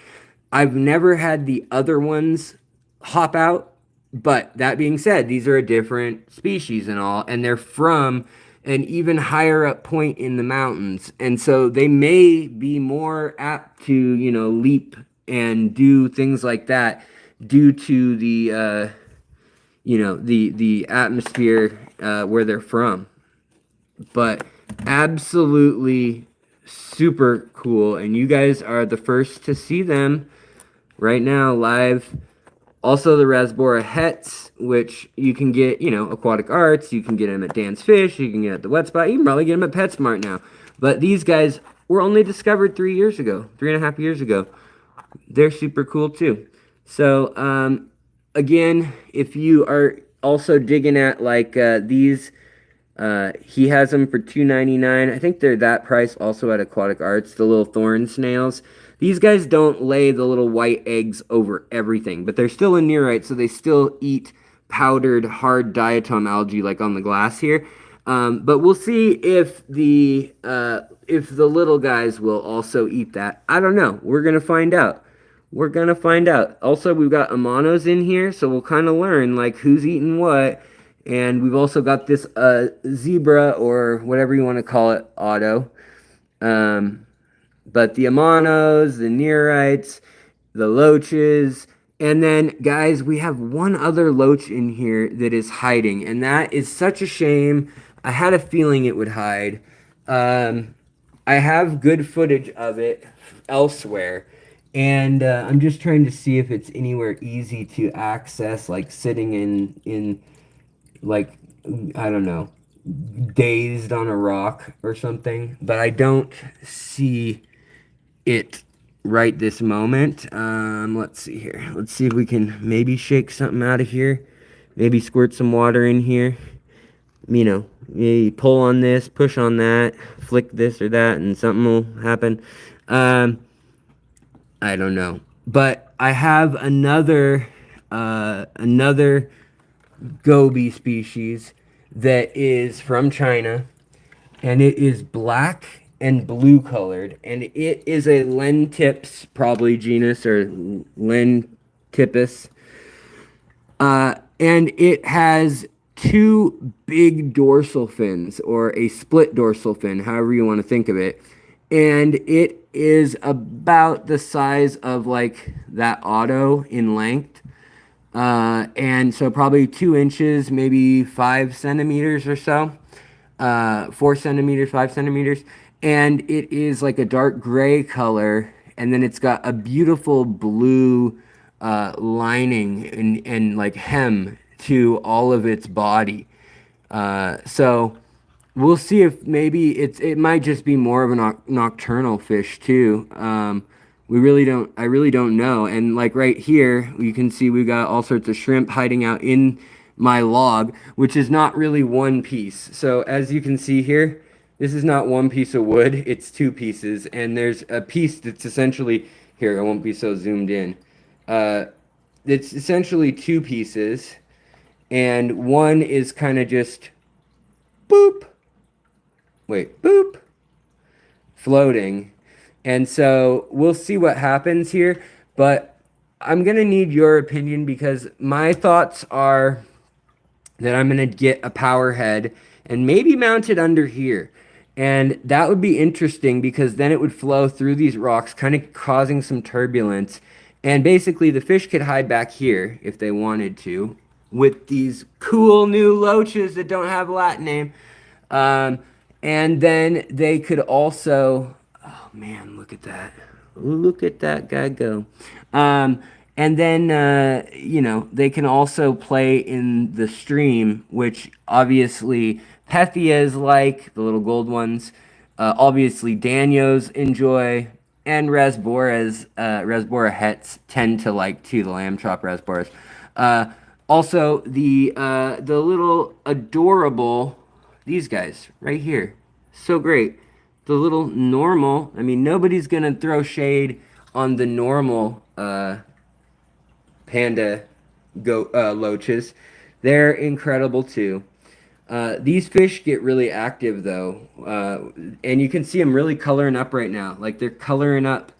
I've never had the other ones hop out, but that being said, these are a different species and all, and they're from an even higher up point in the mountains. And so they may be more apt to, leap and do things like that due to the atmosphere where they're from. But absolutely super cool, and you guys are the first to see them right now live. Also, the Rasbora hets, which you can get, Aquatic Arts, you can get them at Dan's Fish, you can get at the Wet Spot, you can probably get them at PetSmart now. But these guys were only discovered 3.5 years ago. They're super cool too. So, again, if you are also digging at like these, he has them for $2.99. I think they're that price also at Aquatic Arts, the little thorn snails. These guys don't lay the little white eggs over everything, but they're still anearite, so they still eat powdered hard diatom algae like on the glass here. But we'll see if the little guys will also eat that. I don't know. We're gonna find out. We're gonna find out. Also, we've got Amanos in here, so we'll kind of learn like who's eating what. And we've also got this zebra or whatever you want to call it, Otto. But the Amanos, the Neorites, the Loaches, and then, guys, we have one other Loach in here that is hiding, and that is such a shame. I had a feeling it would hide. I have good footage of it elsewhere, and I'm just trying to see if it's anywhere easy to access, like sitting in like, I don't know, dazed on a rock or something, but I don't see it right this moment. Let's see here. Let's see if we can maybe shake something out of here. Maybe squirt some water in here. You pull on this, push on that, flick this or that, and something will happen. I don't know. But I have another goby species that is from China, and it is black and blue colored, and it is a Lentips, probably genus, or Lentipus. And it has two big dorsal fins, or a split dorsal fin, however you want to think of it. And it is about the size of like that Otto in length. And so probably 2 inches, maybe 5 centimeters or so. 4 centimeters, 5 centimeters. and it is like a dark gray color, and then it's got a beautiful blue lining and like hem to all of its body. So we'll see if maybe it might just be more of a nocturnal fish too. I really don't know. And like right here, you can see we got all sorts of shrimp hiding out in my log, which is not really one piece. So as you can see here, this is not one piece of wood, it's two pieces. And there's a piece that's essentially, here, I won't be so zoomed in. It's essentially two pieces, and one is kind of just boop, boop, floating. And so we'll see what happens here, but I'm going to need your opinion because my thoughts are that I'm going to get a power head and maybe mount it under here. And that would be interesting because then it would flow through these rocks, kind of causing some turbulence. And basically, the fish could hide back here if they wanted to with these cool new loaches that don't have a Latin name. And then they could also, oh man, look at that. Look at that guy go. And then, you know, they can also play in the stream, which obviously Pethias like, the little gold ones. Obviously, Danios enjoy, and Resbora hets tend to like too, the lamb chop Resboras. Also, the little adorable, these guys right here, so great. The little normal, I mean, nobody's gonna throw shade on the normal panda loaches. They're incredible too. These fish get really active though, and you can see them really coloring up right now. Like they're coloring up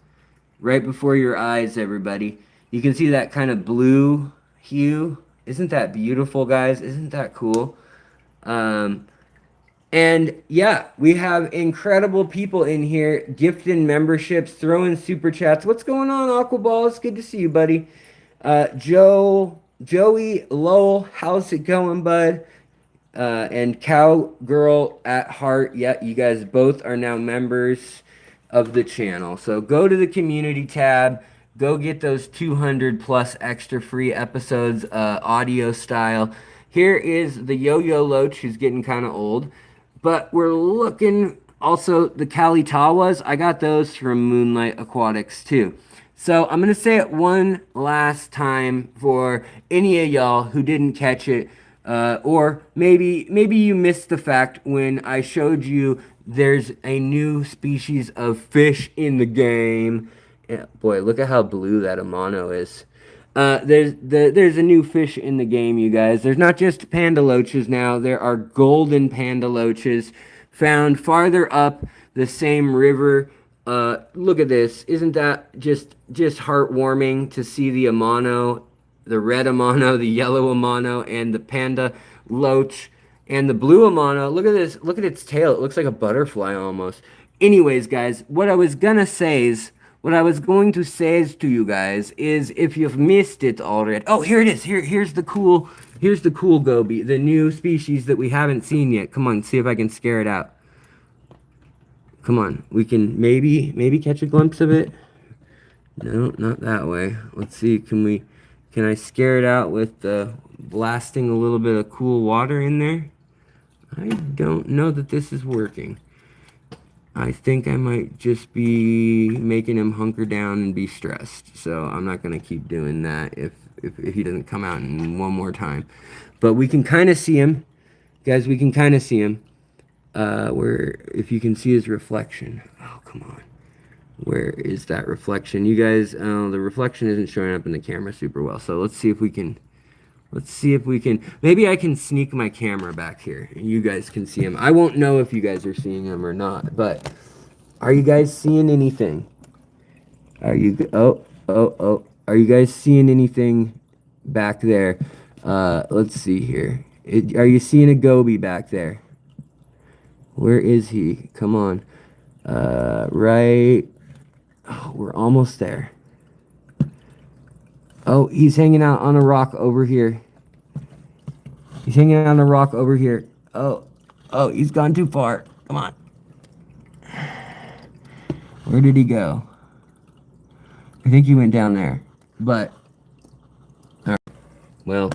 right before your eyes, everybody. You can see that kind of blue hue. Isn't that beautiful, guys? Isn't that cool? And yeah, we have incredible people in here gifting memberships, throwing super chats. What's going on, Aquaball? It's good to see you, buddy. Joey Lowell, how's it going, bud? And Cowgirl at Heart. Yeah, you guys both are now members of the channel. So go to the community tab. Go get those 200 plus extra free episodes, audio style. Here is the Yo-Yo Loach, who's getting kind of old. But we're looking also the Kalitawas. I got those from Moonlight Aquatics too. So I'm going to say it one last time for any of y'all who didn't catch it. Or maybe you missed the fact when I showed you there's a new species of fish in the game. Yeah, boy, look at how blue that Amano is. There's a new fish in the game, you guys. There's not just panda loaches now. There are golden panda loaches found farther up the same river. Look at this. Isn't that just heartwarming to see the Amano, the red Amano, the yellow Amano, and the panda loach, and the blue Amano? Look at this. Look at its tail. It looks like a butterfly almost. Anyways, guys, what I was going to say to you guys is if you've missed it already. Oh, here it is. Here's the cool goby, the new species that we haven't seen yet. Come on, see if I can scare it out. Come on, we can maybe catch a glimpse of it. No, not that way. Let's see, can I scare it out with blasting a little bit of cool water in there? I don't know that this is working. I think I might just be making him hunker down and be stressed. So I'm not going to keep doing that if he doesn't come out in one more time. But we can kind of see him. Guys, we can kind of see him. If you can see his reflection. Oh, come on. Where is that reflection? You guys, the reflection isn't showing up in the camera super well. So let's see if we can... Maybe I can sneak my camera back here and you guys can see him. I won't know if you guys are seeing him or not, but are you guys seeing anything? Are you guys seeing anything back there? Let's see here. Are you seeing a goby back there? Where is he? Come on. Right. Oh, we're almost there. Oh, he's hanging out on a rock over here. He's hanging out on a rock over here. Oh, he's gone too far. Come on. Where did he go? I think he went down there. But, all right. Well,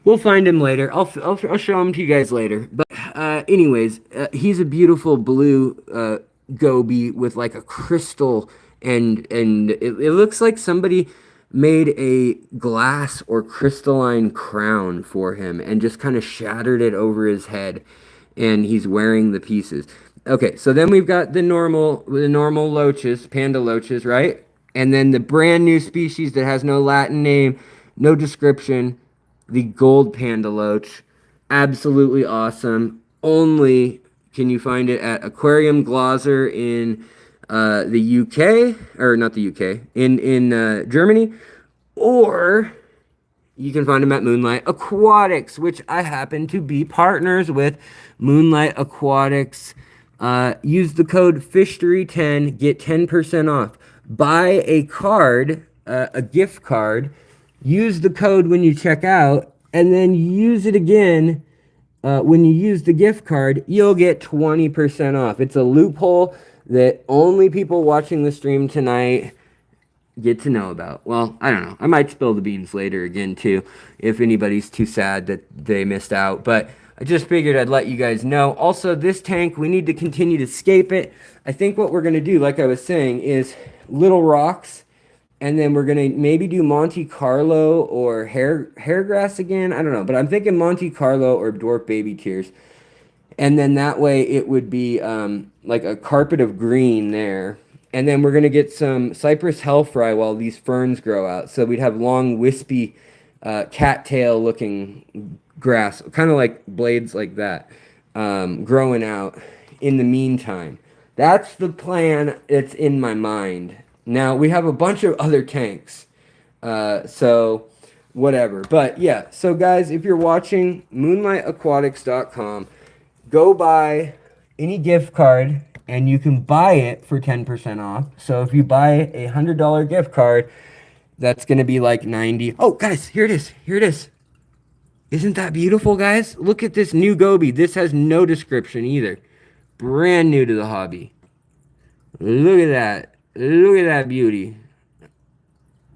we'll find him later. I'll show him to you guys later. But anyways, he's a beautiful blue goby with like a crystal, and it looks like somebody made a glass or crystalline crown for him and just kind of shattered it over his head, and he's wearing the pieces. Okay, so then we've got the normal loaches, panda loaches, right? And then the brand new species that has no Latin name, no description, the gold panda loach. Absolutely awesome. Only can you find it at Aquarium Glaser in the UK, or not the UK, in Germany, or you can find them at Moonlight Aquatics, which I happen to be partners with. Moonlight Aquatics. Use the code FISHERY10, get 10% off. Buy a card, a gift card. Use the code when you check out, and then use it again when you use the gift card. You'll get 20% off. It's a loophole that only people watching the stream tonight get to know about. Well, I don't know. I might spill the beans later again, too, if anybody's too sad that they missed out. But I just figured I'd let you guys know. Also, this tank, we need to continue to scape it. I think what we're going to do, like I was saying, is little rocks. And then we're going to maybe do Monte Carlo or hairgrass again. I don't know. But I'm thinking Monte Carlo or dwarf baby tears. And then that way it would be like a carpet of green there. And then we're going to get some cypress hellfry while these ferns grow out. So we'd have long, wispy, cattail looking grass, kind of like blades like that, growing out in the meantime. That's the plan that's in my mind. Now, we have a bunch of other tanks. So, whatever. But, yeah. So, guys, if you're watching, moonlightaquatics.com, go buy any gift card, and you can buy it for 10% off. So, if you buy a $100 gift card, that's going to be like 90. Oh, guys, here it is. Here it is. Isn't that beautiful, guys? Look at this new goby. This has no description either. Brand new to the hobby. Look at that. Look at that beauty.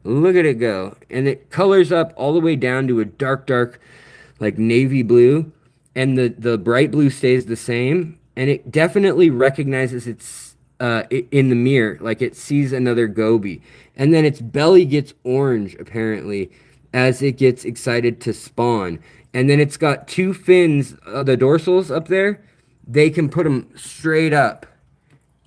Look at it go. And it colors up all the way down to a dark, like navy blue. And the bright blue stays the same. And it definitely recognizes it's in the mirror. Like it sees another goby. And then its belly gets orange, apparently, as it gets excited to spawn. And then it's got two fins, the dorsals up there. They can put them straight up.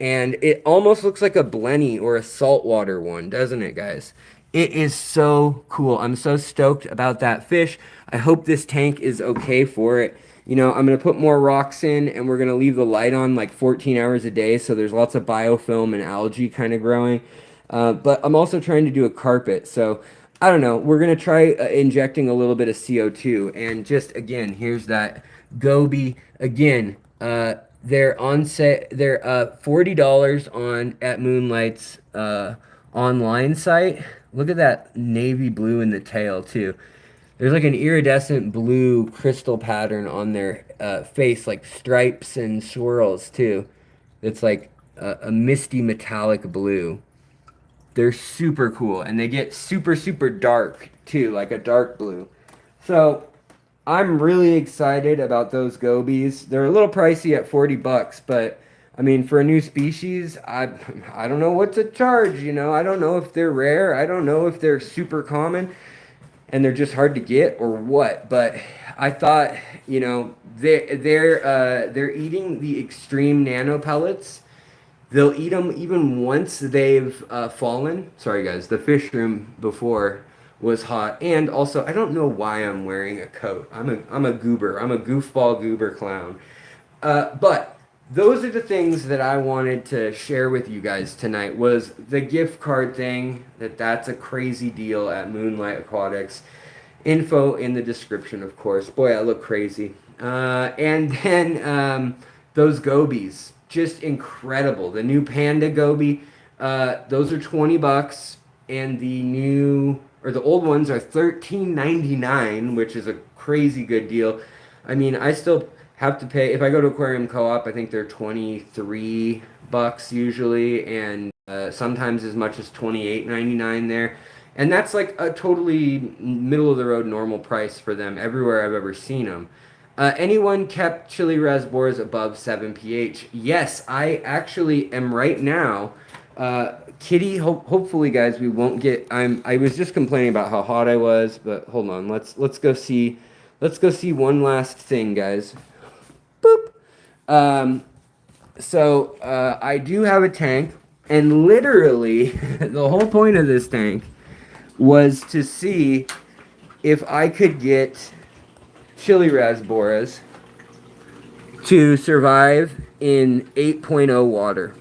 And it almost looks like a blenny or a saltwater one, doesn't it, guys? It is so cool. I'm so stoked about that fish. I hope this tank is okay for it. You know, I'm going to put more rocks in, and we're going to leave the light on like 14 hours a day, so there's lots of biofilm and algae kind of growing. But I'm also trying to do a carpet, so I don't know. We're going to try injecting a little bit of CO2. And just, again, here's that goby. Again, they're on set. They're $40 on at Moonlight's online site. Look at that navy blue in the tail too. There's like an iridescent blue crystal pattern on their face, like stripes and swirls too. It's like a misty metallic blue. They're super cool, and they get super, super dark too, like a dark blue. So I'm really excited about those gobies. They're a little pricey at $40, but I mean, for a new species, I don't know what to charge, you know. I don't know if they're rare. I don't know if they're super common and they're just hard to get or what. But I thought, you know, they're eating the extreme nano pellets. They'll eat them even once they've fallen. Sorry, guys. The fish room before was hot, and also I don't know why I'm wearing a coat. I'm a goober. I'm a goofball goober clown. But those are the things that I wanted to share with you guys tonight. Was the gift card thing. That's a crazy deal at Moonlight Aquatics. Info in the description, of course. Boy, I look crazy. And then those gobies, just incredible. The new panda goby, those are $20, and the old ones are $13.99, which is a crazy good deal. I mean, I still have to pay, if I go to Aquarium Co-op, I think they're $23 usually, and sometimes as much as $28.99 there. And that's like a totally middle of the road normal price for them everywhere I've ever seen them. Anyone kept chili raspberries above 7 pH? Yes, I actually am right now. Kitty, hopefully, guys, we won't get. I was just complaining about how hot I was, but hold on. Let's go see. Let's go see one last thing, guys. Boop. I do have a tank, and literally, the whole point of this tank was to see if I could get chili raspberries to survive in 8.0 water.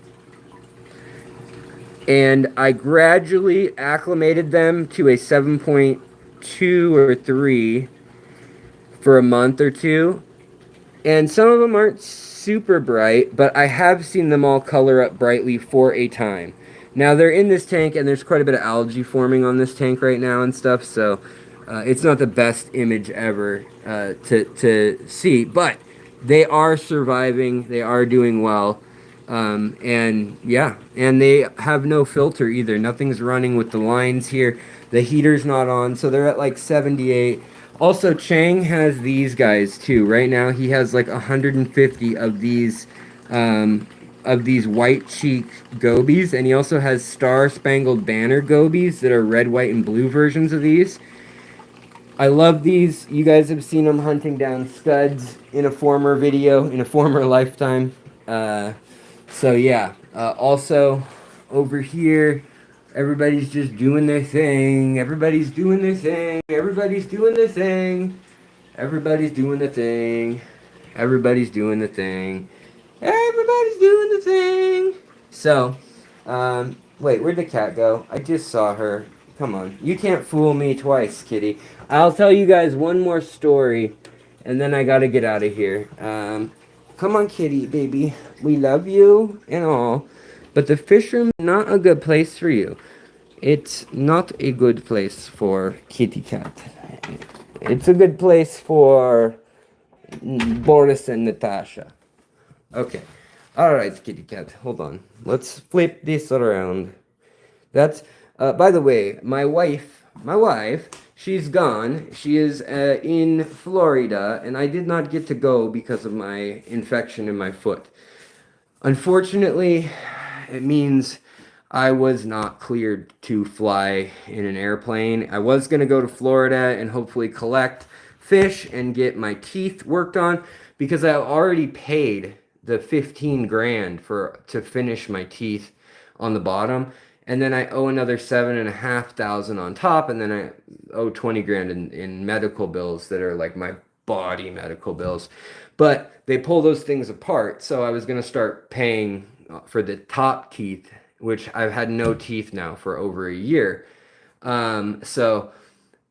And I gradually acclimated them to a 7.2 or 3 for a month or two. And some of them aren't super bright, but I have seen them all color up brightly for a time. Now they're in this tank, and there's quite a bit of algae forming on this tank right now and stuff, so it's not the best image ever to see, but they are surviving. They are doing well. And yeah, and they have no filter either. Nothing's running with the lines here. The heater's not on, so they're at like 78. Also, Chang has these guys too. Right now, he has like 150 of these white cheek gobies, and he also has Star Spangled Banner gobies that are red, white, and blue versions of these. I love these. You guys have seen them hunting down scuds in a former video, in a former lifetime. So yeah. Also, over here, everybody's just doing their thing. Everybody's doing their thing. Everybody's doing their thing. Everybody's doing the thing. Everybody's doing the thing. Everybody's doing the thing. So, wait, where'd the cat go? I just saw her. Come on. You can't fool me twice, kitty. I'll tell you guys one more story, and then I gotta get out of here. Come on, kitty, baby. We love you and all, but the fish room is not a good place for you. It's not a good place for kitty cat. It's a good place for Boris and Natasha. Okay. All right, kitty cat. Hold on. Let's flip this around. That's, by the way, my wife, she's gone. She is in Florida, and I did not get to go because of my infection in my foot. Unfortunately, it means I was not cleared to fly in an airplane. I was going to go to Florida and hopefully collect fish and get my teeth worked on because I already paid the 15 grand to finish my teeth on the bottom. And then I owe another 7,500 on top, and then I owe 20 grand in medical bills that are like my body medical bills. But they pull those things apart, so I was going to start paying for the top teeth, which I've had no teeth now for over a year. So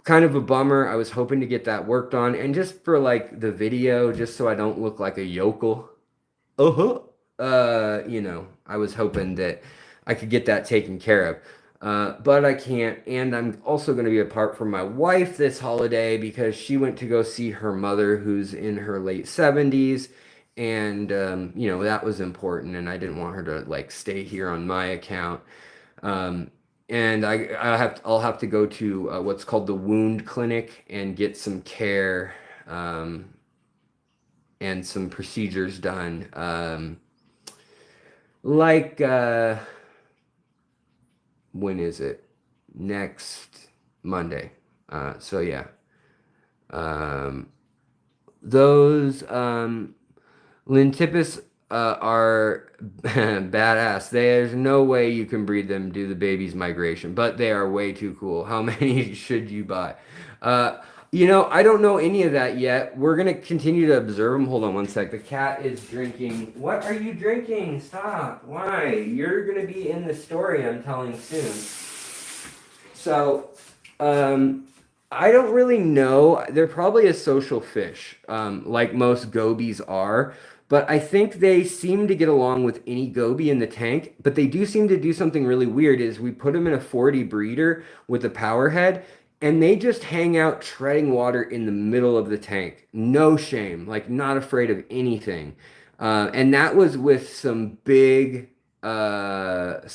kind of a bummer. I was hoping to get that worked on, and just for like the video, just so I don't look like a yokel. I was hoping that I could get that taken care of. But I can't, and I'm also going to be apart from my wife this holiday because she went to go see her mother who's in her late 70s, and that was important, and I didn't want her to like stay here on my account. And I'll have to go to what's called the wound clinic and get some care and some procedures done. When is it? Next Monday. So yeah. Those Lintipus are badass. There's no way you can breed them, do the babies migration, but they are way too cool. How many should you buy? I don't know any of that yet. We're going to continue to observe them. Hold on one sec. The cat is drinking. What are you drinking? Stop. Why? You're going to be in the story I'm telling soon. So, I don't really know. They're probably a social fish, like most gobies are. But I think they seem to get along with any goby in the tank. But they do seem to do something really weird is we put them in a 40 breeder with a power head. and they just hang out treading water in the middle of the tank. No shame, like not afraid of anything. And that was with some big plecos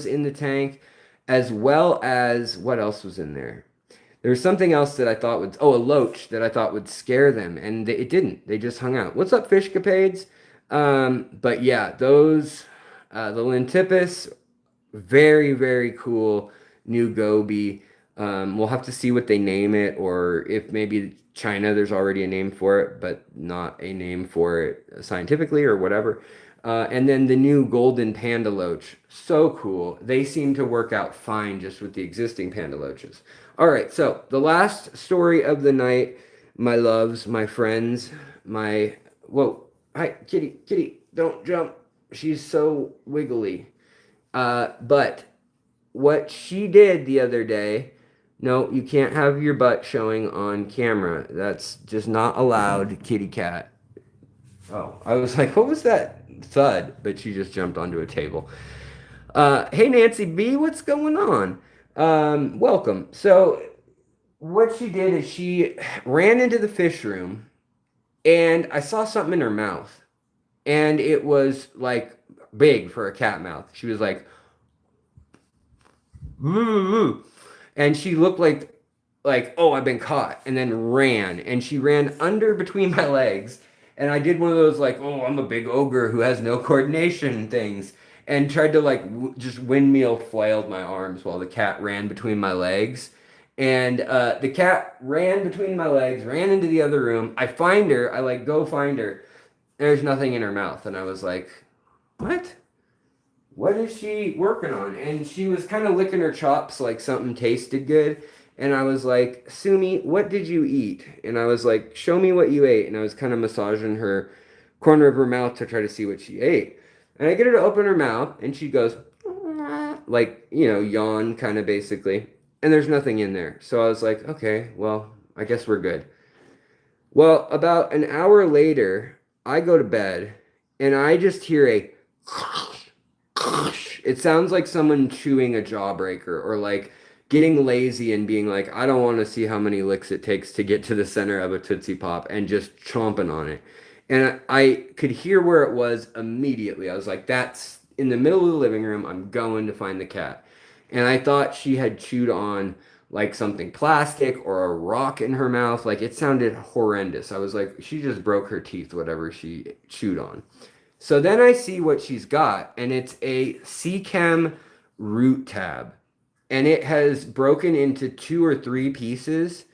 in the tank, as well as what else was in there? There was something else that I thought would, oh, a loach that I thought would scare them, and it didn't. They just hung out. What's up, fish capades? But yeah, those, the Lintipus, very, very cool new goby. We'll have to see what they name it, or if maybe China, there's already a name for it, but not a name for it scientifically or whatever. And then the new golden panda loach, so cool. They seem to work out fine just with the existing panda loaches. All right, so the last story of the night, my loves, my friends, my whoa, hi, kitty, kitty, don't jump. She's so wiggly. But what she did the other day, no, you can't have your butt showing on camera. That's just not allowed, kitty cat. Oh, I was like, what was that thud? But she just jumped onto a table. Hey, Nancy B, what's going on? Welcome. So, what she did is she ran into the fish room, and I saw something in her mouth, and it was like big for a cat mouth. She was like, "Woo," and she looked like, oh, I've been caught, and then ran, and she ran under between my legs, and I did one of those like, oh, I'm a big ogre who has no coordination things, and tried to like just windmill flailed my arms while the cat ran between my legs. And the cat ran between my legs, ran into the other room. I find her, I like go find her. There's nothing in her mouth. And I was like, what? What is she working on? And she was kind of licking her chops like something tasted good. And I was like, Sumi, what did you eat? And I was like, show me what you ate. And I was kind of massaging her corner of her mouth to try to see what she ate. And I get her to open her mouth, and she goes, like, yawn kind of basically. And there's nothing in there. So I was like, okay, well, I guess we're good. Well, about an hour later, I go to bed, and I just hear a it sounds like someone chewing a jawbreaker, or like getting lazy and being like, I don't want to see how many licks it takes to get to the center of a Tootsie Pop, and just chomping on it. And I could hear where it was immediately. I was like, that's in the middle of the living room. I'm going to find the cat. And I thought she had chewed on like something plastic or a rock in her mouth. Like it sounded horrendous. I was like, she just broke her teeth, whatever she chewed on. So then I see what she's got, and it's a C-Chem root tab. And it has broken into 2 or 3 pieces.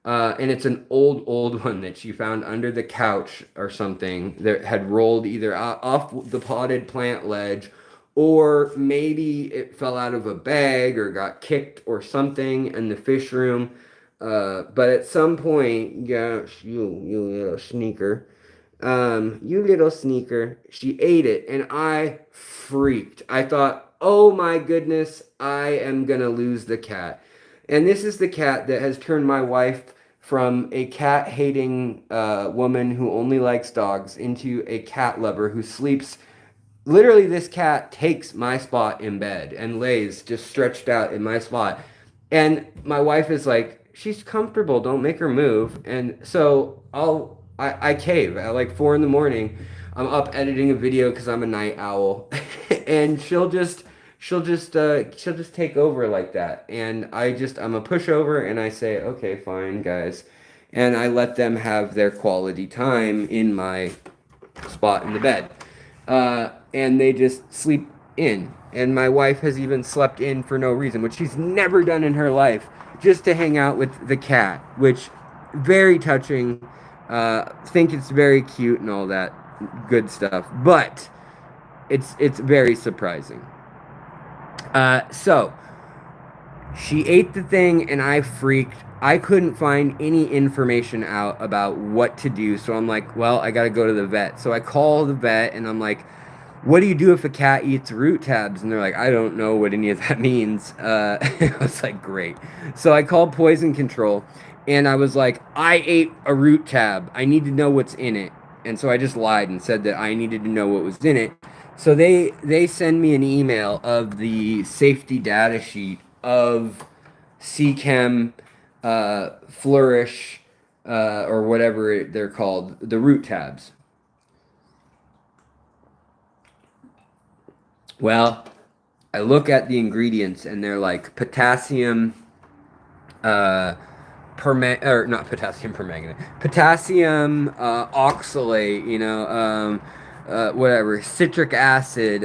And it's an old one that she found under the couch or something that had rolled either off the potted plant ledge, or maybe it fell out of a bag or got kicked or something in the fish room. But at some point, gosh, you little sneaker. You little sneaker. She ate it, and I freaked. I thought, oh my goodness, I am gonna lose the cat. And this is the cat that has turned my wife from a cat-hating woman who only likes dogs into a cat lover who sleeps. Literally, this cat takes my spot in bed and lays just stretched out in my spot. And my wife is like, she's comfortable, don't make her move. And so I cave at like 4 in the morning. I'm up editing a video because I'm a night owl. And she'll just take over like that. And I'm a pushover, and I say, okay, fine, guys. And I let them have their quality time in my spot in the bed. And they just sleep in. And my wife has even slept in for no reason, which she's never done in her life, just to hang out with the cat, which very touching. Think it's very cute and all that good stuff, but it's very surprising. So she ate the thing, and I freaked. I couldn't find any information out about what to do. So I'm like, well, I got to go to the vet. So I call the vet, and I'm like, what do you do if a cat eats root tabs? And they're like, I don't know what any of that means. I was like, great. So I called poison control, and I was like, I ate a root tab. I need to know what's in it. And so I just lied and said that I needed to know what was in it. So they send me an email of the safety data sheet of Seachem, Flourish, or whatever they're called, the root tabs. Well, I look at the ingredients and they're like potassium, or not potassium permanganate, potassium oxalate, whatever, citric acid,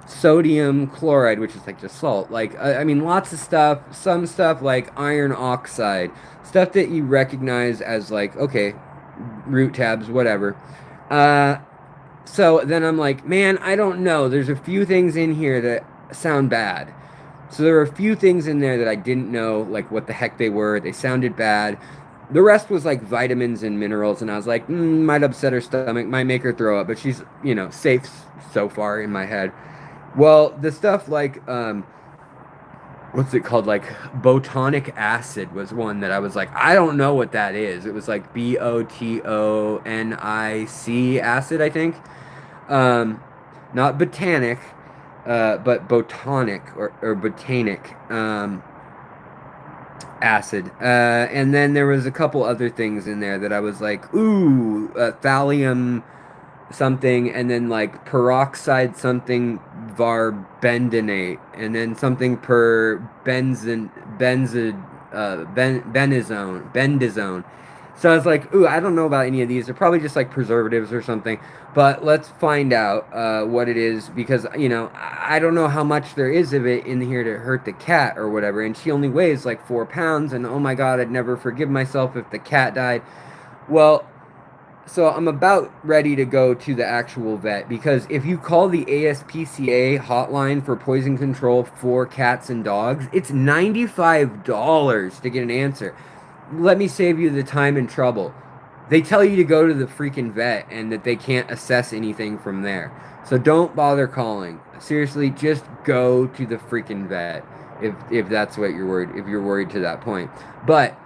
sodium chloride, which is like just salt. Like, I mean, lots of stuff. Some stuff like iron oxide, stuff that you recognize as like, okay, root tabs, whatever. Uh, so then I'm like, man, I don't know. There's a few things in here that sound bad. So there were a few things in there that I didn't know, like what the heck they were. They sounded bad. The rest was like vitamins and minerals, and I was like, might upset her stomach, might make her throw up, but she's, safe so far in my head. Well, the stuff like, what's it called? Like botonic acid was one that I was like, I don't know what that is. It was like BOTONIC acid, I think. Um, Not botanic, but botonic or botanic acid. And then there was a couple other things in there that I was like, ooh, thallium something, and then like peroxide something varbendanate, and then something per bendazone. So I was like, ooh, I don't know about any of these. They're probably just like preservatives or something. But let's find out what it is, because I don't know how much there is of it in here to hurt the cat or whatever. And she only weighs like 4 pounds, and oh my god, I'd never forgive myself if the cat died. Well, so I'm about ready to go to the actual vet, because if you call the ASPCA hotline for poison control for cats and dogs, it's $95 to get an answer. Let me save you the time and trouble. They tell you to go to the freaking vet and that they can't assess anything from there. So don't bother calling. Seriously, just go to the freaking vet if that's what you're worried, if you're worried to that point. But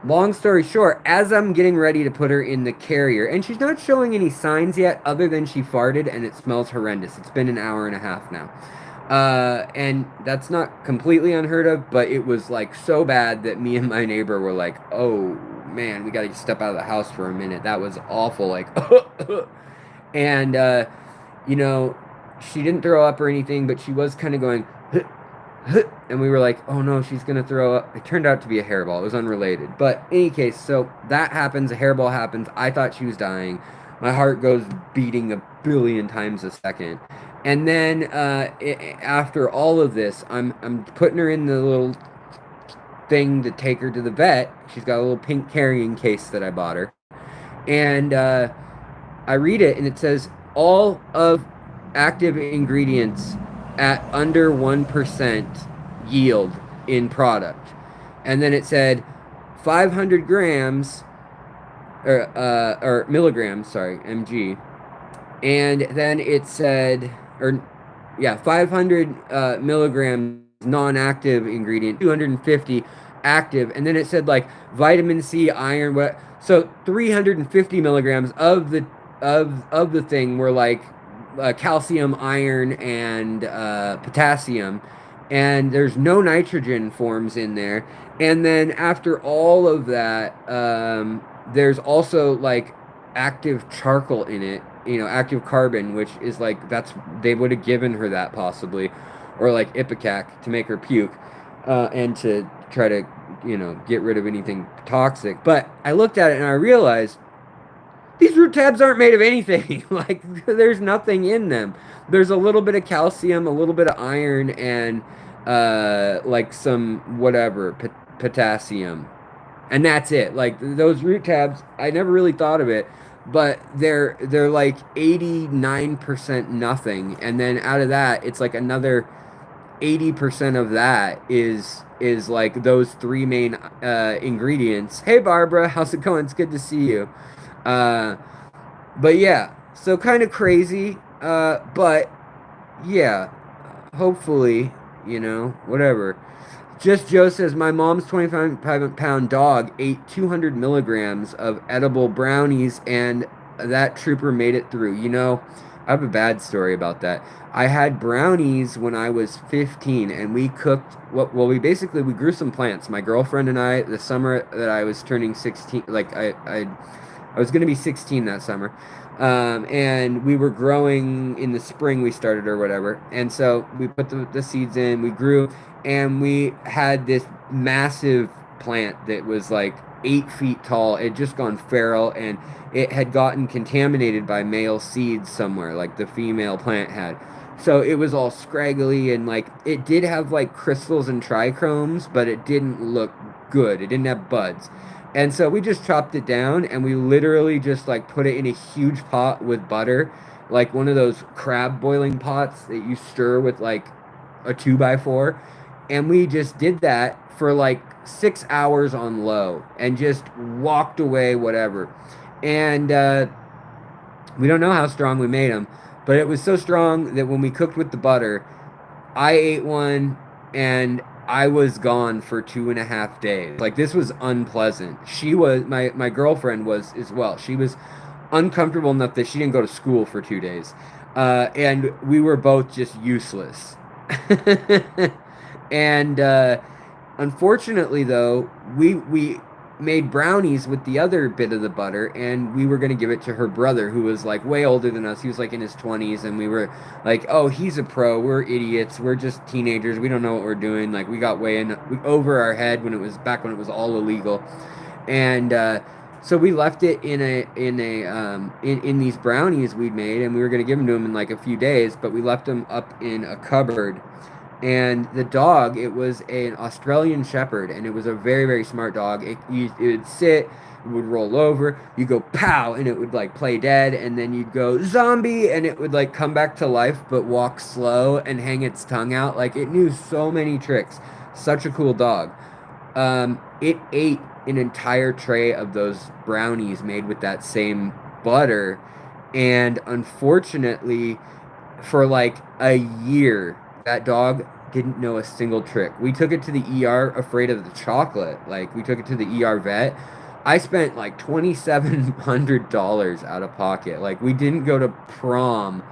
long story short, as I'm getting ready to put her in the carrier, and she's not showing any signs yet other than she farted and it smells horrendous. It's been an hour and a half now. And that's not completely unheard of, but it was like so bad that me and my neighbor were like, oh man, we gotta step out of the house for a minute. That was awful. Like, and, you know, she didn't throw up or anything, but she was kind of going, and we were like, oh no, she's gonna throw up. It turned out to be a hairball. It was unrelated. But in any case, so that happens, a hairball happens. I thought she was dying. My heart goes beating a billion times a second. And then after all of this, I'm putting her in the little thing to take her to the vet. She's got a little pink carrying case that I bought her. And I read it, and it says all of active ingredients at under 1% yield in product. And then it said 500 grams, or milligrams, sorry, mg. And then it said, 500 milligrams non-active ingredient, 250 active, and then it said like vitamin C, iron, what? So 350 milligrams of the thing were like calcium, iron, and potassium, and there's no nitrogen forms in there. And then after all of that, there's also like active charcoal in it, active carbon, which is like, they would have given her that possibly, or like ipecac to make her puke, and to try to get rid of anything toxic. But I looked at it and I realized these root tabs aren't made of anything. Like, there's nothing in them. There's a little bit of calcium, a little bit of iron, and like some whatever potassium, and that's it. Like, those root tabs, I never really thought of it, but they're like 89% nothing, and then out of that, it's like another 80% of that is like those three main ingredients. Hey Barbara, how's it going? It's good to see you. But yeah, so kind of crazy, but yeah, hopefully, whatever. Just Joe says, my mom's 25-pound dog ate 200 milligrams of edible brownies, and that trooper made it through. I have a bad story about that. I had brownies when I was 15, and we cooked well, we grew some plants. My girlfriend and I, the summer that I was turning 16, like I was going to be 16 that summer. And we were growing in the spring, we started or whatever. And so we put the seeds in, we grew, and we had this massive plant that was like 8 feet tall. It had just gone feral, and it had gotten contaminated by male seeds somewhere, like the female plant had. So it was all scraggly, and like it did have like crystals and trichomes, but it didn't look good. It didn't have buds. And so we just chopped it down, and we literally just like put it in a huge pot with butter, like one of those crab boiling pots that you stir with like a 2x4. And we just did that for like 6 hours on low and just walked away, whatever. And we don't know how strong we made them, but it was so strong that when we cooked with the butter, I ate one and I was gone for 2.5 days. Like this was unpleasant. My girlfriend was as well. She was uncomfortable enough that she didn't go to school for 2 days. And we were both just useless. And unfortunately, though, we made brownies with the other bit of the butter, and we were going to give it to her brother, who was like way older than us. He was like in his 20s, and we were like, "Oh, he's a pro. We're idiots. We're just teenagers. We don't know what we're doing." Like we got over our head when it was back when it was all illegal, and so we left it in these brownies we'd made, and we were going to give them to him in like a few days, but we left them up in a cupboard. And the dog, it was an Australian Shepherd, and it was a very, very smart dog. It would sit, it would roll over, you go pow, and it would like play dead, and then you'd go zombie, and it would like come back to life, but walk slow and hang its tongue out. Like it knew so many tricks. Such a cool dog. It ate an entire tray of those brownies made with that same butter, and unfortunately, for like a year, that dog didn't know a single trick. We took it to the ER afraid of the chocolate. Like we took it to the ER vet. I spent like $2,700 out of pocket. Like we didn't go to prom.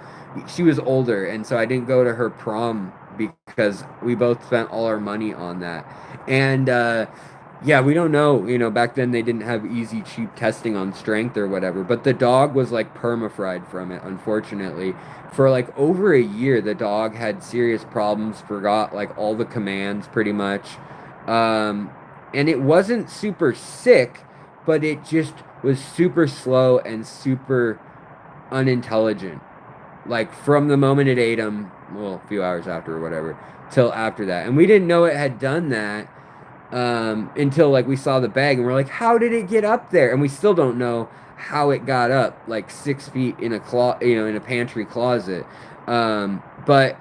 She was older, and so I didn't go to her prom because we both spent all our money on that. And yeah, we don't know. You know, back then they didn't have easy, cheap testing on strength or whatever. But the dog was like perma-fried from it, unfortunately. For like over a year, the dog had serious problems, forgot like all the commands pretty much. And it wasn't super sick, but it just was super slow and super unintelligent. Like from the moment it ate him, well, a few hours after or whatever, till after that. And we didn't know it had done that until like we saw the bag and we're like, how did it get up there? And we still don't know how it got up like 6 feet in in a pantry closet. But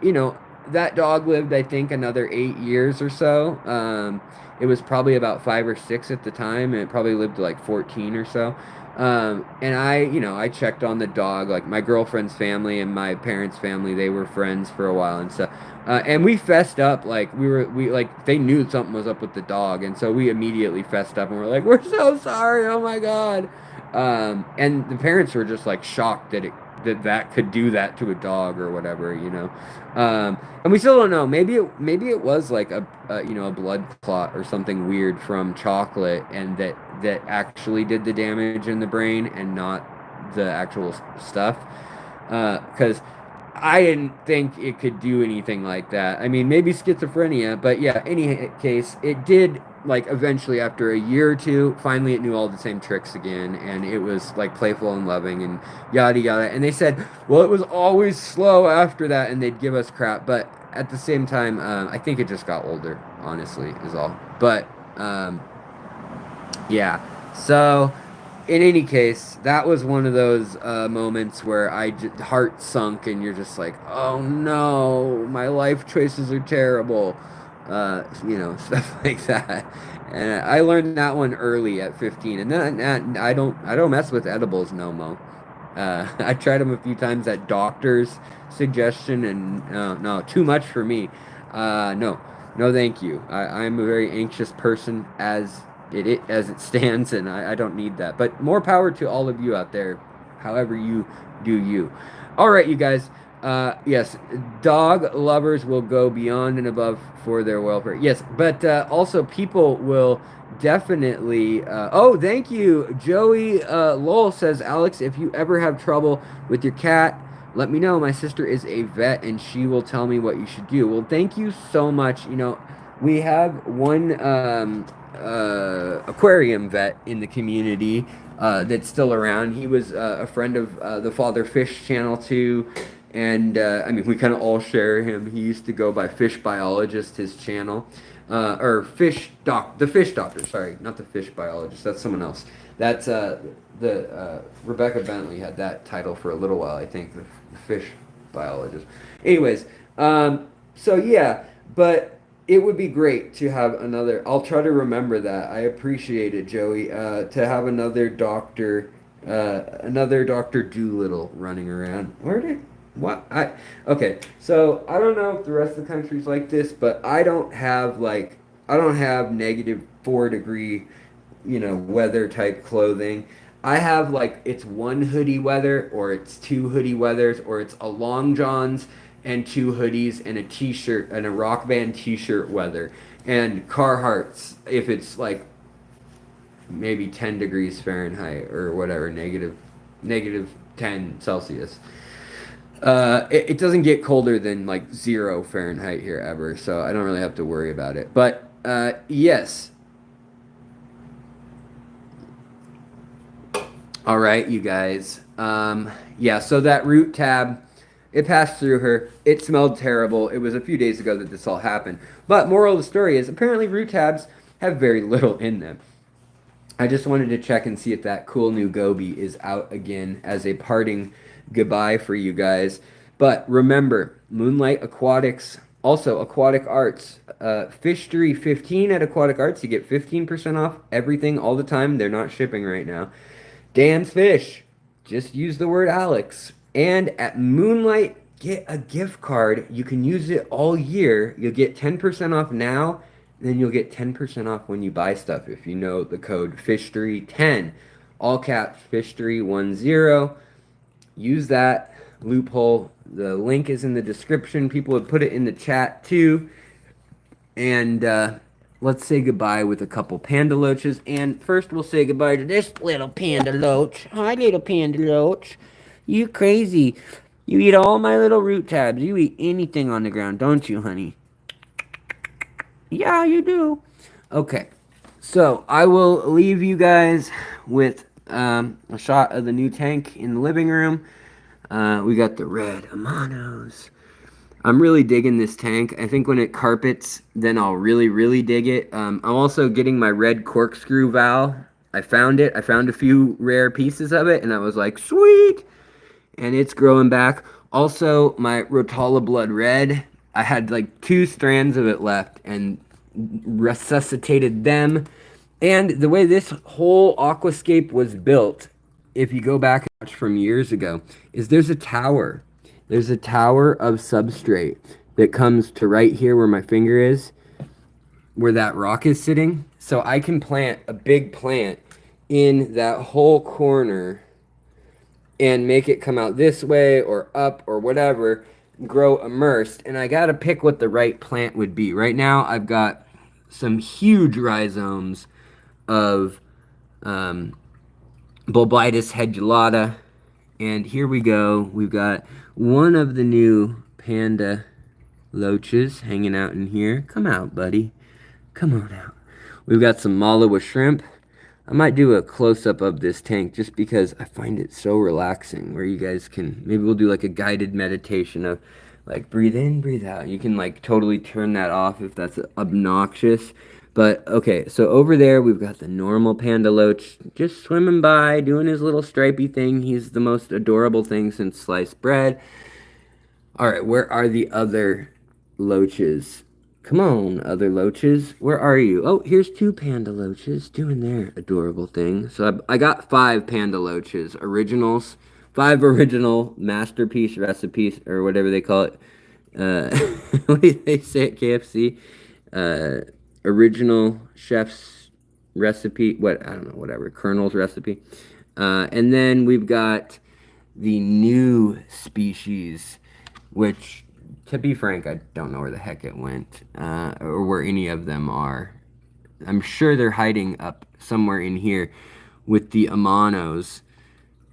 that dog lived, I think, another 8 years or so. It was probably about 5 or 6 at the time, and it probably lived to like 14 or so. And I checked on the dog, like my girlfriend's family and my parents' family, they were friends for a while and stuff. And we fessed up, like we like they knew something was up with the dog, and so we immediately fessed up and we're like, we're so sorry, oh my God. And the parents were just like shocked that could do that to a dog or whatever. And we still don't know. Maybe it was like a blood clot or something weird from chocolate, and that actually did the damage in the brain and not the actual stuff. Because I didn't think it could do anything like that. I mean, maybe schizophrenia, but yeah, any case, it did, like, eventually after a year or two, finally it knew all the same tricks again, and it was, like, playful and loving and yada yada. And they said, well, it was always slow after that, and they'd give us crap, but at the same time, I think it just got older, honestly, is all. But, yeah. So, in any case, that was one of those moments where heart sunk, and you're just like, oh no, my life choices are terrible, stuff like that. And I learned that one early at 15, and then I don't mess with edibles no more. I tried them a few times at doctor's suggestion, and no, too much for me. No, no, thank you. I'm a very anxious person as it stands, and I don't need that. But more power to all of you out there. however you do you. All right, you guys. Yes, dog lovers will go beyond and above for their welfare. Yes, but also people will definitely. Oh, thank you, Joey. Lowell says, Alex, if you ever have trouble with your cat, let me know. My sister is a vet, and she will tell me what you should do. Well, thank you so much. You know, we have one aquarium vet in the community that's still around. He was a friend of the Father Fish channel too, and I mean we kind of all share him. He used to go by Fish Biologist, his channel, or the Fish Doctor. Sorry, not the Fish Biologist. That's someone else. That's the Rebecca Bentley had that title for a little while. I think the Fish Biologist. Anyways, so yeah, but it would be great to have another. I'll try to remember that. I appreciate it, Joey. To have another Doctor Doolittle running around. Where did what I? Okay, so I don't know if the rest of the country's like this, but I don't have -4 degree, weather type clothing. I have like it's one hoodie weather, or it's two hoodie weathers, or it's a long johns and two hoodies and a t-shirt and a rock band t-shirt weather, and Carhartts if it's like maybe 10 degrees Fahrenheit or whatever, negative 10 Celsius. It doesn't get colder than like 0 Fahrenheit here ever, so I don't really have to worry about it. But yes. All right, you guys. Yeah, so that root tab, it passed through her. It smelled terrible. It was a few days ago that this all happened. But moral of the story is apparently root tabs have very little in them. I just wanted to check and see if that cool new Goby is out again as a parting goodbye for you guys. But remember, Moonlight Aquatics, also Aquatic Arts, Fishery 15 at Aquatic Arts. You get 15% off everything all the time. They're not shipping right now. Dan's Fish, just use the word Alex. And at Moonlight, get a gift card. You can use it all year. You'll get 10% off now, and then you'll get 10% off when you buy stuff if you know the code FISHERY10. All caps FISHERY10. Use that loophole. The link is in the description. People would put it in the chat too. And let's say goodbye with a couple panda loaches. And first we'll say goodbye to this little panda loach. Hi, little panda loach. You crazy. You eat all my little root tabs. You eat anything on the ground, don't you, honey? Yeah, you do. Okay. So I will leave you guys with a shot of the new tank in the living room. We got the red Amanos. I'm really digging this tank. I think when it carpets, then I'll really, really dig it. I'm also getting my red corkscrew valve. I found it. I found a few rare pieces of it, and I was like, sweet! And it's growing back. Also, my Rotala Blood Red. I had like 2 strands of it left and resuscitated them. And the way this whole aquascape was built, if you go back and watch from years ago, is there's a tower. There's a tower of substrate that comes to right here where my finger is, where that rock is sitting. So I can plant a big plant in that whole corner and make it come out this way or up or whatever, grow immersed. And I got to pick what the right plant would be. Right now I've got some huge rhizomes of Bulbitis hedulata. And here we go. We've got one of the new panda loaches hanging out in here. Come out, buddy. Come on out. We've got some Malawa shrimp. I might do a close-up of this tank just because I find it so relaxing, where you guys can, maybe we'll do like a guided meditation of like breathe in, breathe out. You can like totally turn that off if that's obnoxious. But okay, so over there we've got the normal panda loach just swimming by, doing his little stripey thing. He's the most adorable thing since sliced bread. All right, where are the other loaches? Come on, other loaches. Where are you? Oh, here's 2 panda loaches doing their adorable thing. So I got 5 panda loaches, originals. 5 original masterpiece recipes, or whatever they call it. What do they say at KFC? Original chef's recipe. What? I don't know, whatever. Colonel's recipe. And then we've got the new species, which, to be frank, I don't know where the heck it went, or where any of them are. I'm sure they're hiding up somewhere in here with the Amanos.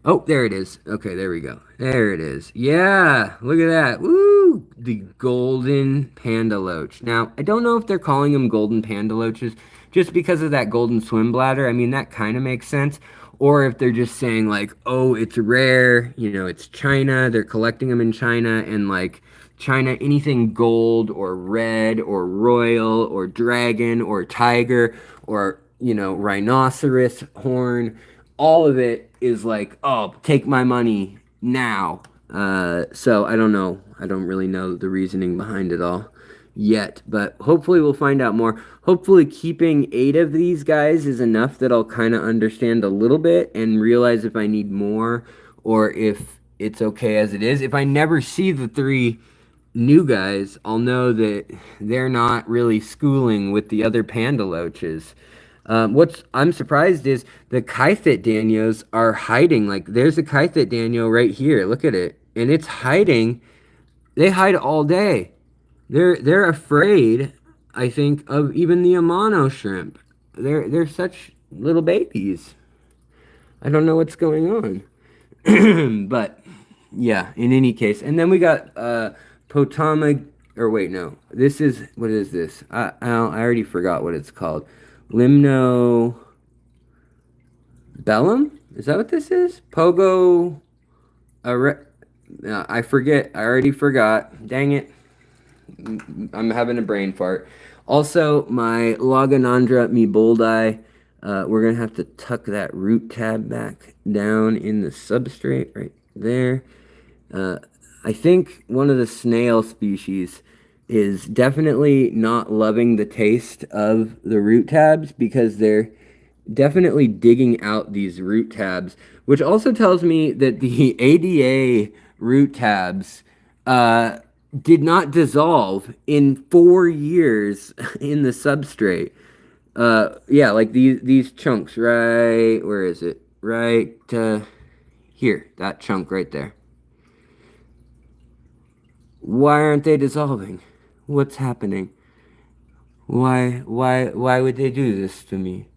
Oh, there it is. Okay, there we go. There it is. Yeah, look at that. Woo! The golden panda loach. Now, I don't know if they're calling them golden panda loaches just because of that golden swim bladder. I mean, that kind of makes sense. Or if they're just saying, like, oh, it's rare, it's China, they're collecting them in China, and like China, anything gold or red or royal or dragon or tiger or, rhinoceros horn, all of it is like, oh, take my money now. So I don't know. I don't really know the reasoning behind it all yet, but hopefully we'll find out more. Hopefully, keeping 8 of these guys is enough that I'll kind of understand a little bit and realize if I need more or if it's okay as it is. If I never see the 3 new guys, I'll know that they're not really schooling with the other panda loaches. What's I'm surprised is the Kythit Danios are hiding. Like there's a Kythit Danio right here. Look at it, and it's hiding. They hide all day. They're afraid, I think, of even the Amano shrimp. They're such little babies. I don't know what's going on, but yeah. In any case, and then we got Potama. Or wait, no. This is what is this? I already forgot what it's called. Limno Bellum? Is that what this is? Pogo. I forget. I already forgot. Dang it. I'm having a brain fart. Also, my Laganandra miboldi. We're going to have to tuck that root tab back down in the substrate right there. I think one of the snail species is definitely not loving the taste of the root tabs because they're definitely digging out these root tabs, which also tells me that the ADA root tabs did not dissolve in 4 years in the substrate. Yeah, like these chunks, right? Where is it? Right here, that chunk right there. Why aren't they dissolving? What's happening? Why would they do this to me?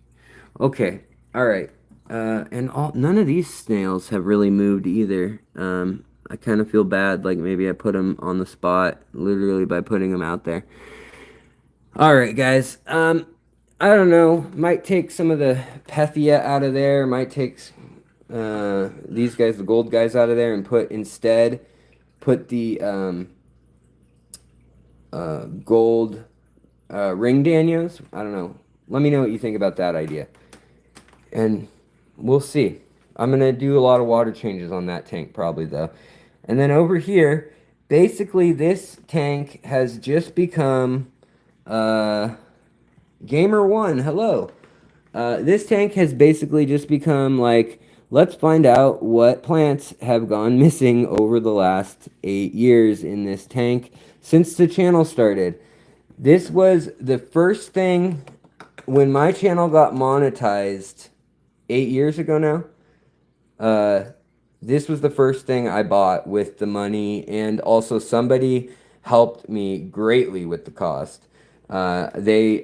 Okay, all right. And none of these snails have really moved either. I kind of feel bad, like maybe I put them on the spot, literally by putting them out there. All right, guys. I don't know. Might take some of the Pethia out of there. Might take these guys, the gold guys, out of there, and put the gold ring Danios. I don't know. Let me know what you think about that idea. And we'll see. I'm going to do a lot of water changes on that tank probably though. And then over here, basically this tank has just become Gamer 1. Hello. This tank has basically just become like, let's find out what plants have gone missing over the last 8 years in this tank since the channel started. This was the first thing when my channel got monetized 8 years ago now. This was the first thing I bought with the money, and also somebody helped me greatly with the cost. They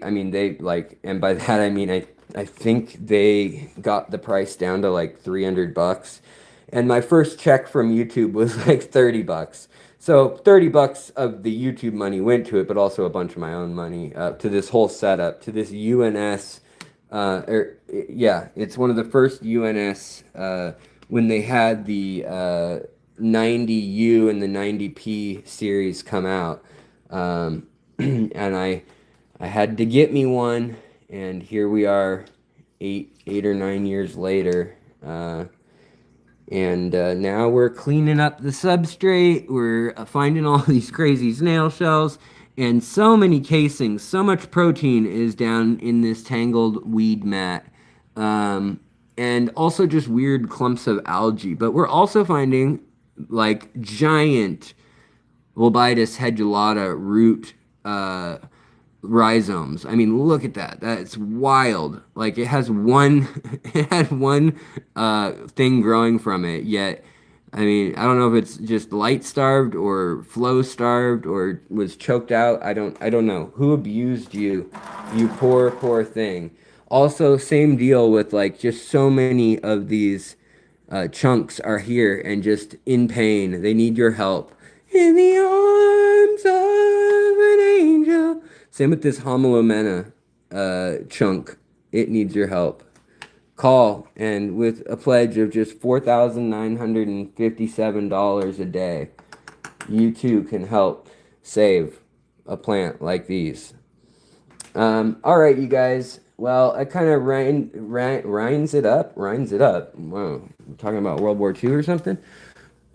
like, and by that I mean I think they got the price down to like $300, and my first check from YouTube was like $30. So $30 of the YouTube money went to it, but also a bunch of my own money to this whole setup, to this UNS. Yeah, it's one of the first UNS when they had the 90U and the 90P series come out, and I had to get me one, and here we are, 8 or 9 years later. And now we're cleaning up the substrate. We're finding all these crazy snail shells and so many casings. So much protein is down in this tangled weed mat. And also just weird clumps of algae. But we're also finding like giant Lobitis hedulata root rhizomes. I mean, look at that. That's wild. Like it has one, it had one thing growing from it, yet I mean, I don't know if it's just light starved or flow starved or was choked out. I don't know. Who abused you? You poor, poor thing. Also, same deal with like just so many of these chunks are here and just in pain. They need your help. In the arms of an angel. Same with this homilomena chunk. It needs your help. Call and with a pledge of just $4,957 a day, you too can help save a plant like these. All right, you guys. Well, I kind of rinds it up. Rinds it up. Whoa, we're talking about World War II or something.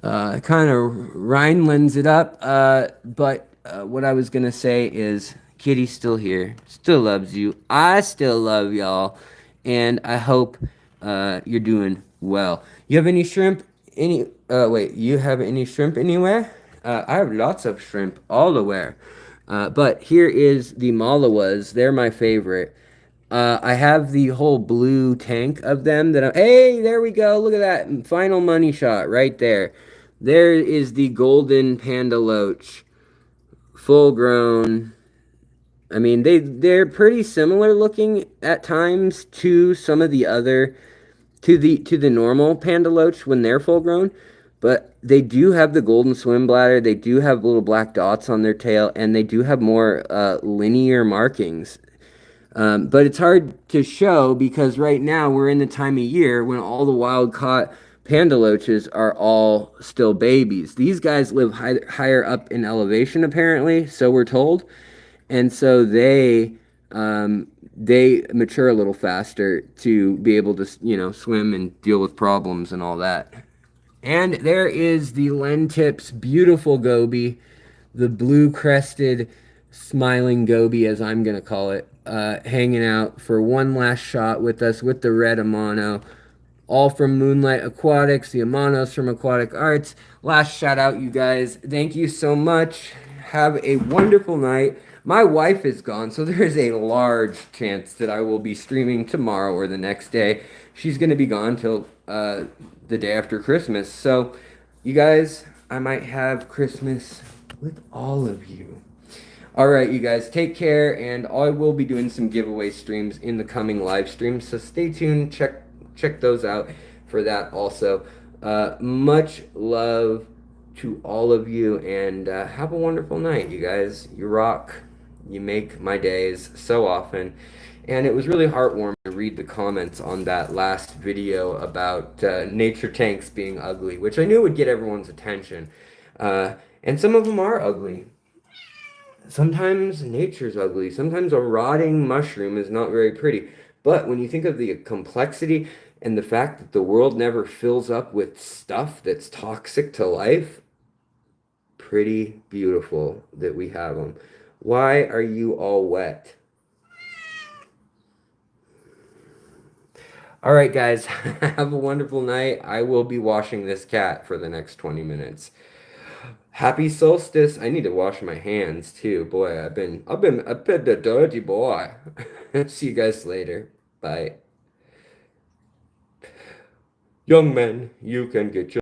Kind of Rhinelands it up. But what I was gonna say is, Kitty's still here, still loves you. I still love y'all, and I hope you're doing well. You have any shrimp? Any? Wait, you have any shrimp anywhere? I have lots of shrimp all the where. But here is the Malawas. They're my favorite. I have the whole blue tank of them hey, there we go. Look at that. Final money shot right there. There is the golden panda loach. Full grown. I mean, they're pretty similar looking at times to some of the other to the normal panda loach when they're full grown, but they do have the golden swim bladder. They do have little black dots on their tail, and they do have more linear markings. But it's hard to show because right now we're in the time of year when all the wild caught panda loaches are all still babies. These guys live higher up in elevation, apparently, so we're told, and so they mature a little faster to be able to swim and deal with problems and all that. And there is the Lentips beautiful goby, the blue crested smiling goby, as I'm going to call it, hanging out for one last shot with us with the red Amano. All from Moonlight Aquatics, the Amanos from Aquatic Arts. Last shout out, you guys. Thank you so much. Have a wonderful night. My wife is gone, so there is a large chance that I will be streaming tomorrow or the next day. She's going to be gone till the day after Christmas. So, you guys, I might have Christmas with all of you. All right, you guys, take care, and I will be doing some giveaway streams in the coming live streams, so stay tuned. Check those out for that also. Much love to all of you, and have a wonderful night, you guys. You rock. You make my days so often. And it was really heartwarming to read the comments on that last video about nature tanks being ugly, which I knew would get everyone's attention. And some of them are ugly. Sometimes nature's ugly. Sometimes a rotting mushroom is not very pretty. But when you think of the complexity and the fact that the world never fills up with stuff that's toxic to life, pretty beautiful that we have them. Why are you all wet? All right, guys, have a wonderful night. I will be washing this cat for the next 20 minutes. Happy Solstice. I need to wash my hands too. Boy, I've been a dirty boy. See you guys later. Bye. Young men, you can get your